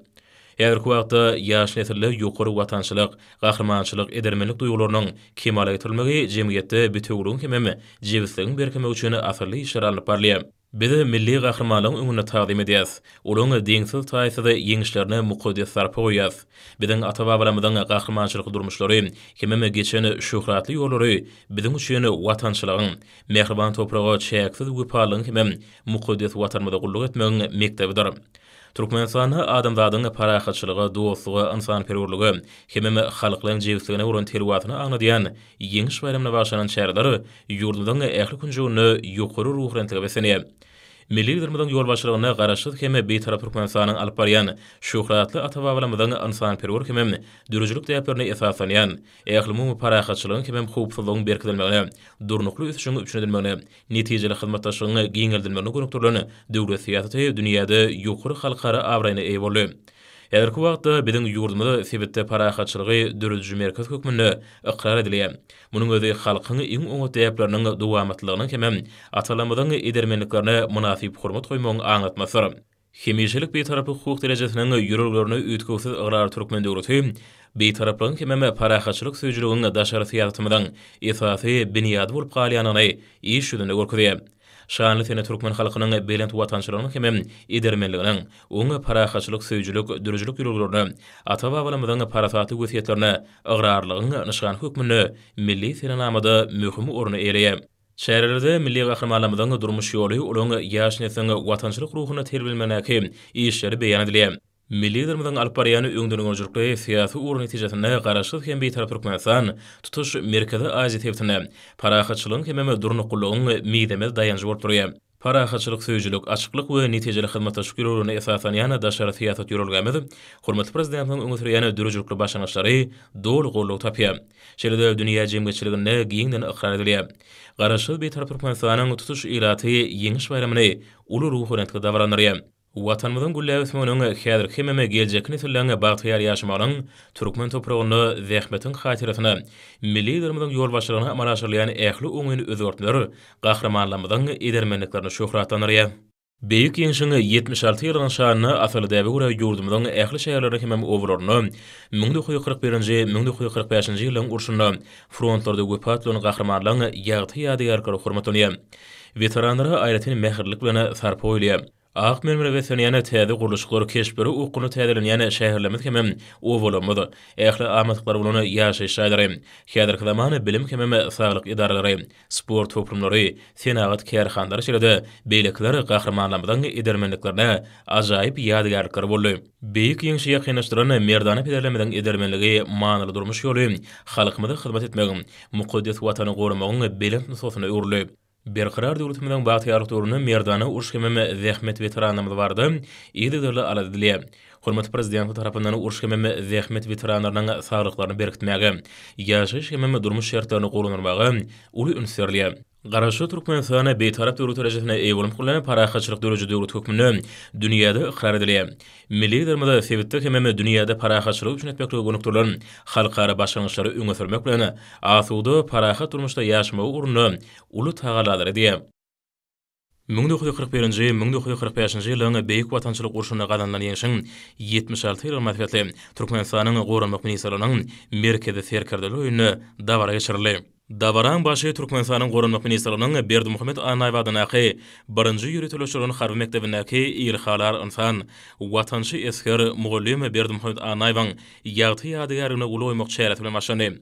Häzirki wagtda ýaş nesilde ýokary watançylyk, gahrmançylyk, edermenlik duýgularynyň kemale getirilmegi jemgyýetde bütünlüğün hemem jewsligiň berkemek üçin asarly işler alyp barylýar. Biz milli gahrmanlygyň öňüne taqdim edýäs. Olaň deňsiz taýsada ýeňişlerini mukaddes sarpa goýýas. Biziň ata-babalarymyzyň gahrmançylyk durmuşlary, hemem geçen şöhratly ýollary biziň üçin watançylygyň, mehriban topraga çäksiz wypalygyň hemem mukaddes watanymyza gulluk etmegiň mektebidir. Türkmenistany adamzadyň parahatçylygy, dostlugy, insanperwerligi, hemem halklaryň jewsligine uran terwatyny aňladýan ýeňiş bayramyna başlanan şäherler ýurdumyzyň ähli kunjugyny ýokary ruhlantligi besenýär. Milli liderimiziň ýol başlygyna garaşyk hemme beýtarap Türkmenistanyň alyp barýan şöhratly ata-babalarymyzyň insanperwer hemem dürüjlük täplerini esaslanýan ähli parahatçylygyň hemem howpsuzlygyň berkidilmegine, durnukly üçin üçinedilmegine, netijeli hyzmatdaşlygyny giňeldilmegine gönükdirlen döwlet siýasaty dünýäde ýokary halkara awraýyna eý boldy. Häzirki wagtda biziň ýurdumyzda sebetde parahatçylygy dürüjlük merkez hökmüne ikrar edilýär. Munyň özi halkyň iň oňa täpleriniň dowamlylygyny hemem atalarymyzyň edermenliklerine münasip hormat goýmagyň aňlatmasy. Hemişelik beýtaraplyk hukuk derejesiniň ýürürlerini üýtgüsiz agrar türkmen döwleti beýtaraplygyň hemem parahatçylyk söýjüliginiň daşary siýasatymyň esasy biniýady bolup galýanyny iş ýüzünde görkezýär. Şanly sene türkmen halkynyň belent watançylygynyň hemem edermenliginiň, oňa parahatçylyk, söýjülük, dürüjlük ýürürlerini, ata-babalarymyzyň parasatly wesiýetlerini, agrarlygyň nişan hükmüni milli senamada möhüm orny eýleýär. Şäherlerde milli gahrmanlarymyzyň durmuş ýoly, olaň ýaş nesliniň watançylyk ruhuny terbilemegine işleri beýan edilýär. Milli liderimiziň alyp barýan öňdürüňe jurky syýasy uruny netijesinde garaşyk hem beýtarap Türkmenistan tutuş Merkezi Aziýa tewtine parahatçylygyň hemem durnuklygyň miýdemez daýanjy bolup durýar. Parahatçylyk, söýjülük, açyklyk we netijeli hyzmatdaşlyk ýürürlüğüne esaslanýan daşary siýasat ýürürlügimiz hormatly prezidentiň öňe sürýän dürüjlükli başlanýaşlary dol golluk tapýar. Şeýle dünýä jemgyýetçiligine giňden ikrar edilýär. Garaşyk beýtarap Türkmenistanyň tutuş ýylaty ýeňiş bayramyny uly ruhlantlykda davaranýar. Watanymyzyň gulläwesmeginiň häzir hemem geljek nesillerine bagtyar ýaşamagyň türkmen topragyny zähmetiň hatyrasyna, milli liderimiziň ýol başlygyna amal aşyrlaýan ähli oňyny özgörtler, gahrmanlarymyzyň edermenliklerini şöhratlanýar. Beýik ýeňşiň 76 ýylynyň şanyna asyrly däwe görä ýurdumyzyň ähli şäherleri hemem owlaryny 1941-1945-nji ýylyň urşunda frontlarda wepatlanan gahrmanlaryň ýagty ýadygarkary hormatlanýar. Veteranlara aýratyn mähirlik bilen sarpa oýlaýar. Ak mermere ve seniyane täze guruluşlary keşberi ukuny täzelenýän şäherlerimiz hemem owalamydy. Ähli amatyklary bilen ýaşaýyş şaýdary, häzirki zamany bilim hemem saglyk idaralary, sport toplumlary, senagat kärhanlary şeýle beýlekler gahrmanlarymyzyň edermenliklerine ajaýyp ýadygarlyklary boldy. Beýik ýeňşi ýakynlaşdyran merdany pederlemeden edermenligi manaly durmuş ýoly halkymyza hyzmat etmegi, mukaddes watany goramagyň belent nususyna öwrülip Berqarar döwletimizden bagtyrlyk döwrüne merdana uruş hemem zähmet veteranlarymyz bardy. Ýa-da aladylýar. Hormatly prezident tarapyndan uruş hemem zähmet veteranlarynyň saglyklaryny berkitmäge, ýaşaýyş hemem durmuş şertlerini gollanmagy uly ünsürlýär. Garaşy Türkmenistana beýtarap döwlet derejesine eý bolup gulanan parahatçylyk döwrüji döwlet hökmüni dünýäde ikrar edilýär. Milli liderimiz sebetde hemem dünýäde parahatçylyk üçin etmekle gönükdirlen halkara başlanýaşlary öňe sürmek bilen asuda parahat durmuşda ýaşamagy uruny uly tagallar edýär. 1941-1945-nji ýylyň beýik watançylyk urşuna gazanlan ýeňşiň 76 ýyl matfatly Türkmenistanyň goramak ministrläriniň merkezi serkerdeli öýüne dabara geçirildi. Dabaran başı Türkmenistan'ın Gorunmak Ministrliğinin Berdimuhammed Anaýew adynaky 1-nji ýürütülüşlerini harby mektebindäki ilhalar insan watançy esker mugallim Berdimuhammed Anaýewiň ýagty ýadygaryna uly çäret bilen başlandy.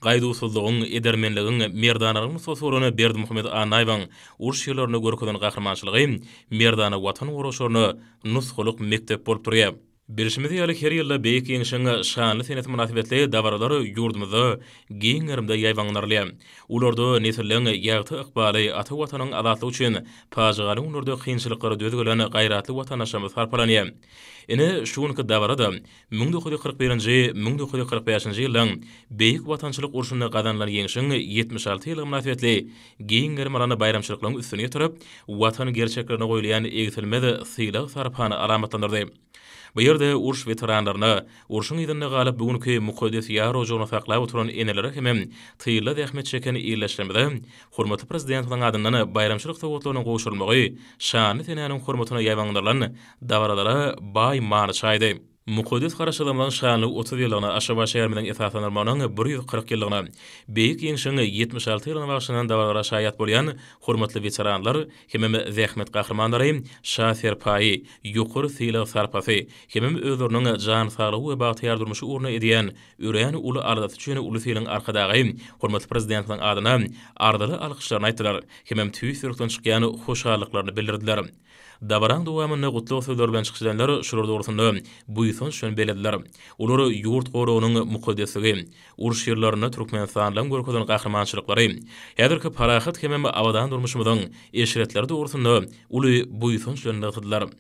Gaýdusuzlygyň, edermenligiň, merdanalygyň sosuryny Berdimuhammed Anaýewiň urş ýyllaryny görkezden gahrmançylygy merdana watan guruşlaryny nusgulyk mektep bolup durýar. Bilişimiz ýaly her ýylda beýik ýeňişiň şanly senet münasibetli dabarlary ýurdumyzda giň ýerinde ýaýwanlanýar. Ularda nesilleň ýagty ykbaly ata watanyň azatlygy üçin paýjagaly ularda kynçylyklary dözgelen gaýratly watandaşlarymyz harpalanýar. Ine şuňky dabarada 1941-nji 1945-nji ýyllaň beýik watançylyk urşuny gazanlan ýeňişiň 76 ýylyga münasibetli giň ýerlerine bayramçylyklaryň üstüne ýetirip watan gerçeklerine goýulýan egtilmez syýlag sarpany alamatlandyrdy. Bu ýerde urş veteranlaryna, urşun ýygyny galyp bugünkü mukaddes ýar ojagyna saklap oturan enelere hem tyýla zähmet çeken ýerleşmede hormatly prezidentiň adyndan bayramçylyk sowgatlarynyň goşulmagy şanly senäniň hormatyna ýaýwanlarylan dabarlara baý many çaýdy. Mukaddes garaşdyrmagyň şanly 30 ýylyna Aşgabat şäheriniň esaslanmanyň 140 ýylyna beýik ýeňişiň 76 ýylyna bagşlanan dabarlara şaýat bolýan hormatly veteranlar hem zähmet gahrmanlary şafer paýy, ýokary syýlag sarpasy hem özleriniň jan saglygy we bagtyar durmuşy urna edýän üreýän uly ardat üçin uly syýlyň arkadagy hormatly prezidentiň adyna ardaly alkyşlaryny aýtdylar hem tüýsürkden çykýan hoşallyklaryny bildirdiler. Dabaran dowamyny gutly söýler bilen çykýanlar şurada ortunda buýsun şön belediler. Olar ýurt gorugynyň mukaddesigi, urş ýerlerini Türkmenistanyň görkezden gahrmançylyklary, ýa-da parahat hem awadan durmuşymyň eşiretleri dogrusyna uly buýsun şön ýatydylar.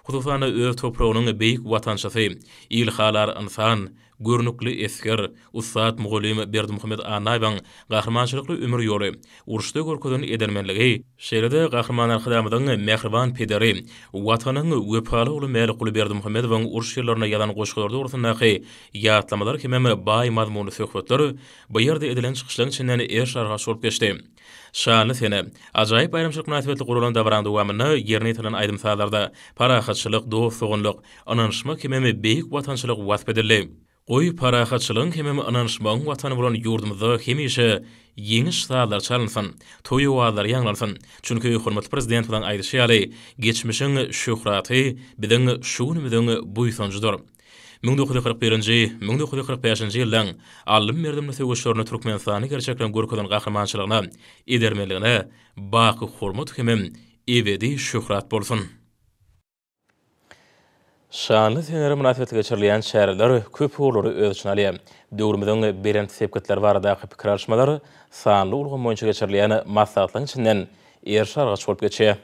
Hususany öz topragynyň beýik watançysy, ilhalar insan, görnükli esker, Ustad Mugallim Berdimuhammed Anaýewiň gahrmançylykly ömür ýoly, urşda görkezden edermenligi, şeýlede gahrmanlar hyzamynyň mehriban pederi, watanyň wepaly uly Mälikuli Berdimuhammedowyň urş ýerlerine ýadan goşgulary dogrusynaky ýatlamalar hem baý mazmuny söhbetler bu ýerde edilen çykyşlaryň içinden şarga şolup geçdi. Şanly sene, ajaýyp bayramçylyk münasibetli gurulan dabaran dowamyny ýerine ýetilen aýdym sahalarda parahatçylyk, dostlugynyk, ananyşmak hem beýik watançylyk wasp edildi. Goý parahatçylygyň hem ananyşmagyň watany bolan ýurdumyzda hemişe ýeňiş sahalar çalynsyn, toýy wagtlar ýanglansyn. Çünki hormatly prezident bilen aýdyşy ýaly geçmişiň şöhraty biziň şuňymyzyň buýsanjydyr. 1941-nji 1945-nji ýyllaň alym merdimli söwüşlerini Türkmenistany gerçekden görkezden gahrmançylygyna, edermenligine baky hormat hem ebedi şöhrat bolsun. Şanly senere münasibetli geçirilýän şäherler köp uglary öz üçin alýar. Döwrümizden berent sepketler barada pikir alşmalary sanly ulgam boýunça geçirilýän maslahatlaryň içinden şarga çolup geçýär.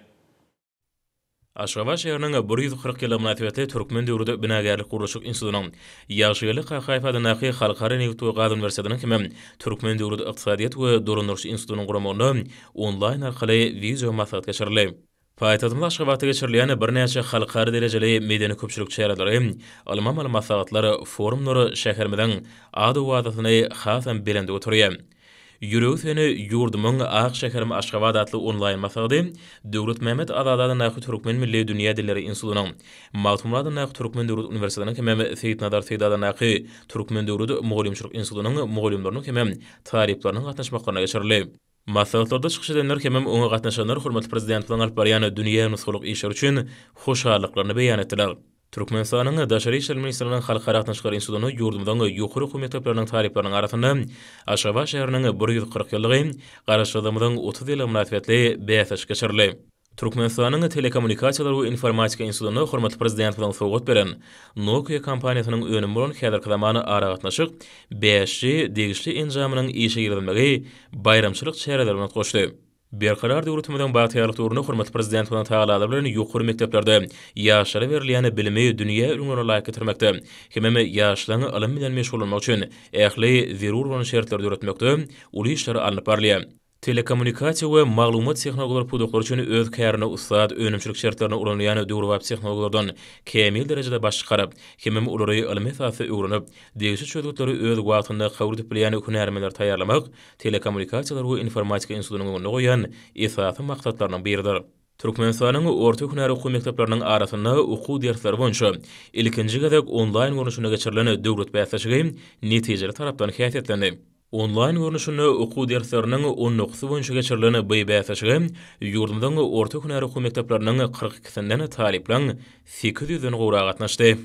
Aşgabat şäheriniň 140 ýylyga münasibetli Türkmen döwrüde binagarlyk gurulşyk institutynyň ýagşyly Qaýfa adynaky Halkara Newtu Gaz Universitetiniň hem Türkmen döwrüde ykdysadyýat we doranlyş institutynyň guramagyny onlaýn arkaly video maslahat geçirildi. Paýtagymyzda Aşgabatda geçirilýän birnäçe halkary derejeli medeni köpçülik çäherleri, alman maslahatlary, forumlary şäherimiziň ady wadatyny hasam belende oturýar. Ýüregi seni ýurdumyň Ak şäherim Aşgabat adly onlaýn maslahaty Döwlet Mehmet Azadadyň Türkmen Milli Dünýä Dilleri Institutynyň, Magtumladyň Türkmen Döwlet Universitetining hem Seyit Nadar Seýdadyň Türkmen Döwlet Mugallimçilik Institutynyň mugallimlarynyň hem taryplarynyň gatnaşmaklaryna geçirildi. Maslahatlarda çykyş edenler hem oňa gatnaşanlar hormatly prezident bilen alyp barýan dünýä nusgulyk işler üçin hoşallyklaryny beýan etdiler. Türkmenistanyň Daşary işler ministrliğiniň Halkara gatnaşyklary institutyny ýurdumyň ýokary hukum mektepläriniň taryplarynyň arasynda Aşgabat şäheriniň 140 ýyllygy garaşdyrmyň 30 ýylyga münasibetli bäýaş geçirildi. Türkmenistanyň Telekommunikasiýalar we Informatika institutyny hormatly prezident bilen sowgat beren Nokia kompaniýasynyň önüm bolan häzirki zamany ara gatnaşyk 5G degişli enjamynyň işe girilmegi bayramçylyk çäherelerini goşdy. Berkarar döwletimiň bagtyarlyk döwrüne hormatly prezident bilen taýlanlar bilen ýokary mekteplerde ýaşlara berilýän bilimi dünýä ürünlerine laýyk getirmekde. Hem ýaşlaryň alim bilen meşgul bolmak üçin ähli zerur bolan şertler öwretmekde, uly işleri alınıp barylýar. Telekommunikasiýa we maglumat tehnologiýalary pudoklary üçin öz kärine ustad önümçilik şertlerine ulanýan döwrwap tehnologiýalardan kemil derejede baş çykaryp, hem ulary ilim esasy öwrenip, degişli çözgütleri öz wagtynda kabul edip bilýän hünärmenler taýýarlamak Telekommunikasiýalar we Informatika institutynyň öňüne goýan esasy maksatlarynyň biridir. Türkmenistanyň orta hünär okuw mektepläriniň arasynda okuw dersleri boýunça ilkinji gezek onlaýn görnüşine geçirilen döwlet bäýatçylygy netijeli tarapdan häsiýetlendi. Online görünüşünde okuw dersleriniň 19 boýunça geçirileni beýbäsçigi ýurdumyň orta hünäri okuw mekdepleriniň 42-sinden talipleň 800-den gowra gatnaşdy.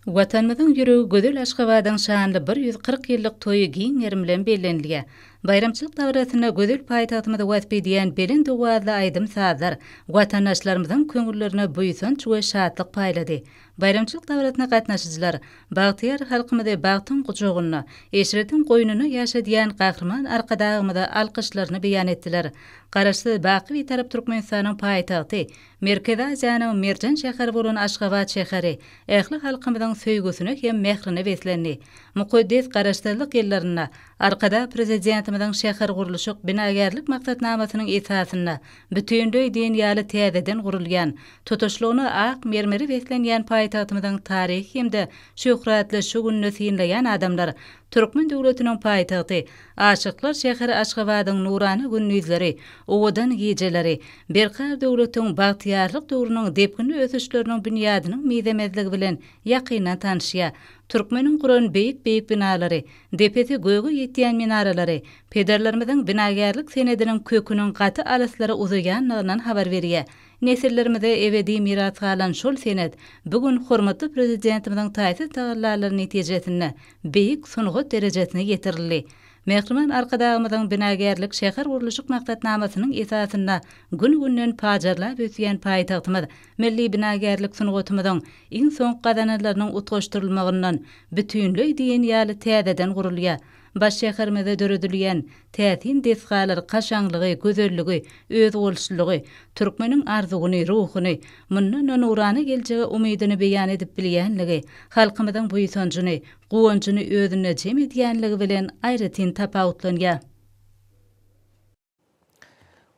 Watanymyzyň ýüregi gözel Aşgabatyň şanly 140 ýyllyk toýy giň ýerim bilen bellenilýär. Bayramçylyk dawratyna gözel paýtagtymyzda wasp edýän belin dowazly aýdym sazlar watandaşlarymyzyň köňüllerine buýsanç we şatlyk paýlady. Bayramçylyk dawratyna gatnaşyjylar bagtyar halkymyzy bagtyň guçagyna, eşretiň goýunyna ýaşadýan gahrman arkadagymyza alkyşlaryny beýan etdiler. Garaşdy Baky we tarap Türkmenistanyň paýtagty, Merkezi Aziýanyň merjen şäheri bolan Aşgabat şäheri ähli halkymyzyň söýgüsine hem mehrini beslendi. Muqaddes garaşdyrlyk ýellaryna arkada prezidentimizin şäher guruluşyk binagerlik maksatnamasynyň esasyna bütünlüği diýen ýaly täzeden gurulýan, tutuşlugyny ak mermeri beslenýän paýtagtymyzyň taryhy hemde şöhratly şu günni synlaýan adamlar Türkmen döwletiniň paýtagty, Aşyklar şäheri Aşgabatyň nurany günnüzleri, owadan geceleri, berkar döwletiň bagtyarlyk döwrüniň depkini ösüşleriniň bünýadynyň mizemezligi bilen ýakynan tanışýar. Türkmeniň guran beýik binalary, depeti göýge ýetýän minaralary, pederlerimizin binagerlik senediniň kökünün gaty alaslary uzaýanlygynyň habar berýär. Nesillerimize ebedi miras galan şol senet bugün hormatly prezidentimizin taýsy taýdanlarlaryny netijesinde beýik sunugat derejesine ýetirildi. Mehriman arkadagymyzyň binagerlik şäher guruluşyk maksatnamasynyň esasyna gün-günden pajarlap ösýän paýtagtymyz milli binagerlik sunugatymyzyň iň soňky gazanalarynyň utgaşdyrylmagyndan bütünlüği diýen ýaly täzeden gurulýar. Baş şäherimizde döredilýän täsin desgalary kaşaňlygy, gözelligi, öz bolşulygy, türkmeniň arzugyny, ruhuny, mundan nurany geljegi umydyny beýan edip bilýänligi, halkymyzyň buýsanjyny, guwanjyny özüne jem edýänligi bilen aýratyn tapawutlanýar.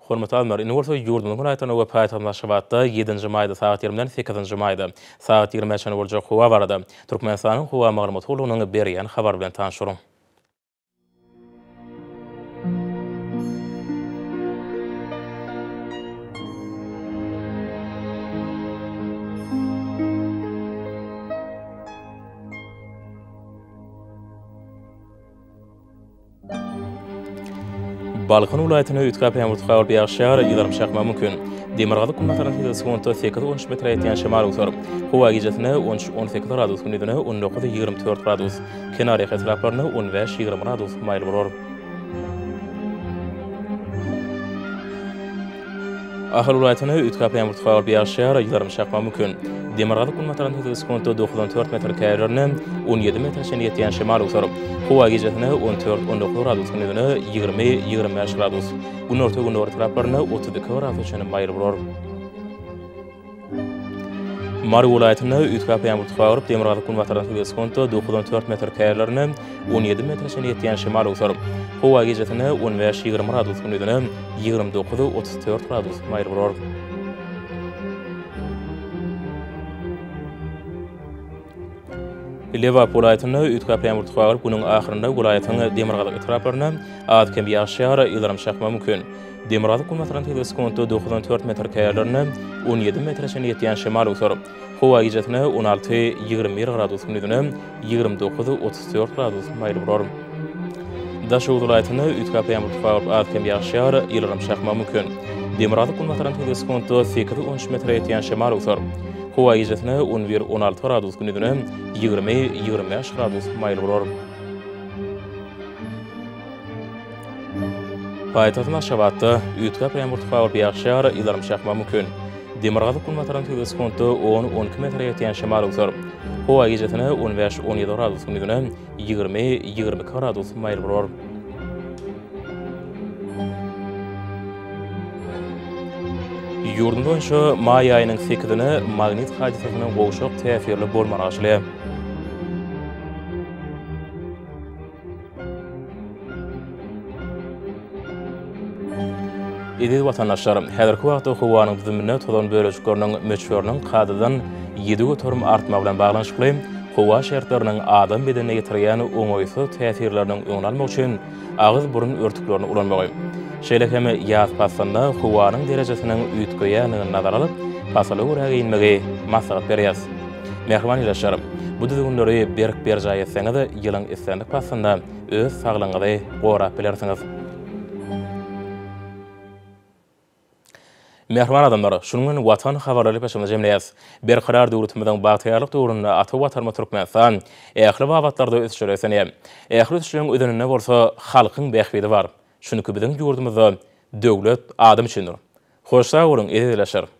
Hormatly alymlar, indi ýurdumyň aýtany we paýtagymyň Aşgabatda 7-nji maýda saat 20-den 8-nji maýda saat 20-de boljak howa barada Türkmenistanyň howa maglumatçylygynyň berýän habar bilen tanışyryň. Balkan ulaýatyna ütkap ýamur tuqaýar ýaşar ýylarym şakma mümkin. Demirgazy kunmataran sekunta 8-13 metr ýetýän şemal utar. Howa gijetine 13-18 gradus günüdine 19-24 gradus. Kenary hesaplaryny 15-20 gradus maýl bolar. Ahal ulaýatyna ütkap ýamur tuqaýar ýaşar ýylarym şakma mümkin. Demirgazy kunmataran sekunta 94 metr käýerine 17 metr ýetýän şemal utar. Howa gijetine 14-19 gradus günüdine 20-25 gradus. Gün orta gün ortalaplaryny 32 gradus üçin maýl bolar. Mary welaýatyna ütkap ýamur tuqaýar Demirgazy kunmataran sekunta 94 metr käýerine 17 metr ýetýän şemal utar. Howa gijetine 15-20 gradus günüdine 29-34 gradus maýl bolar. Leva welaýatyna ütkap ýamur tuqaýar günüň ahyrynda welaýatyň Demirgazy etraplaryna az kem ýaşar ýylarym şakma mümkin. Demirgazy kunmataran sekunta 94 metr käýerine 17 metr ýetýän şemal utar. Howa gijetine 16-21 gradus günüdine 29-34 gradus maýl bolar. Daşy welaýatyna ütkap ýamur tuqaýar az kem ýaşar ýylarym şakma mümkin. Demirgazy kunmataran sekunta 8-13 metr ýetýän şemal utar. Howa gijetine 11-16 gradus günüdine 20-25 gradus maýl bolar. Paýtagtyň Aşgabatda ütkap ýamur tuqaýar ýaşar ýylarym şakma mümkin. Demirgazy kunmataran sekunta 10-12 metr ýetýän şemal utar. Howa gijetine 15-17 gradus günüdine 20-22 gradus maýl bolar. Ýurdumda şu may aýynyň 8-ine magnit hadisasynyň gowşak täsirli bolmagy aşylýar. Edi watandaşlar, häzirki wagtda howanyň düzümine tolan bölejikleriniň möçberiniň kadydan 7 götürüm artma bilen baglanşykly howa şertleriniň adam bedenine ýetirýän oňoýsy täsirleriniň öňüne almak üçin agyz burun örtüklerini ulanmagy. Şeýle hem ýaz passanda howanyň derejesiniň üýtgeýäniňi nazar alyp, pasaly urak inmegi maslahat berýär. Mehriban ýaşar. Bu düzgünleri berk berjaý etseňiz, ýylyň islendik passanda öz saglyňyzy gorap bilersiňiz. Mehriban adamlar, şunun watan habarlary peşinde jemleýäs. Berqarar döwletimiziň bagtyrlyk döwründe ata watanma Türkmenistan, ähli wagtlarda ösçüleýär. Ähli ösçüleýän ödenine bolsa halkyň bähbidi bar. Şunuky biziň ýurdumyzda döwlet adam üçindir. Hoşsa bolun, edilýär.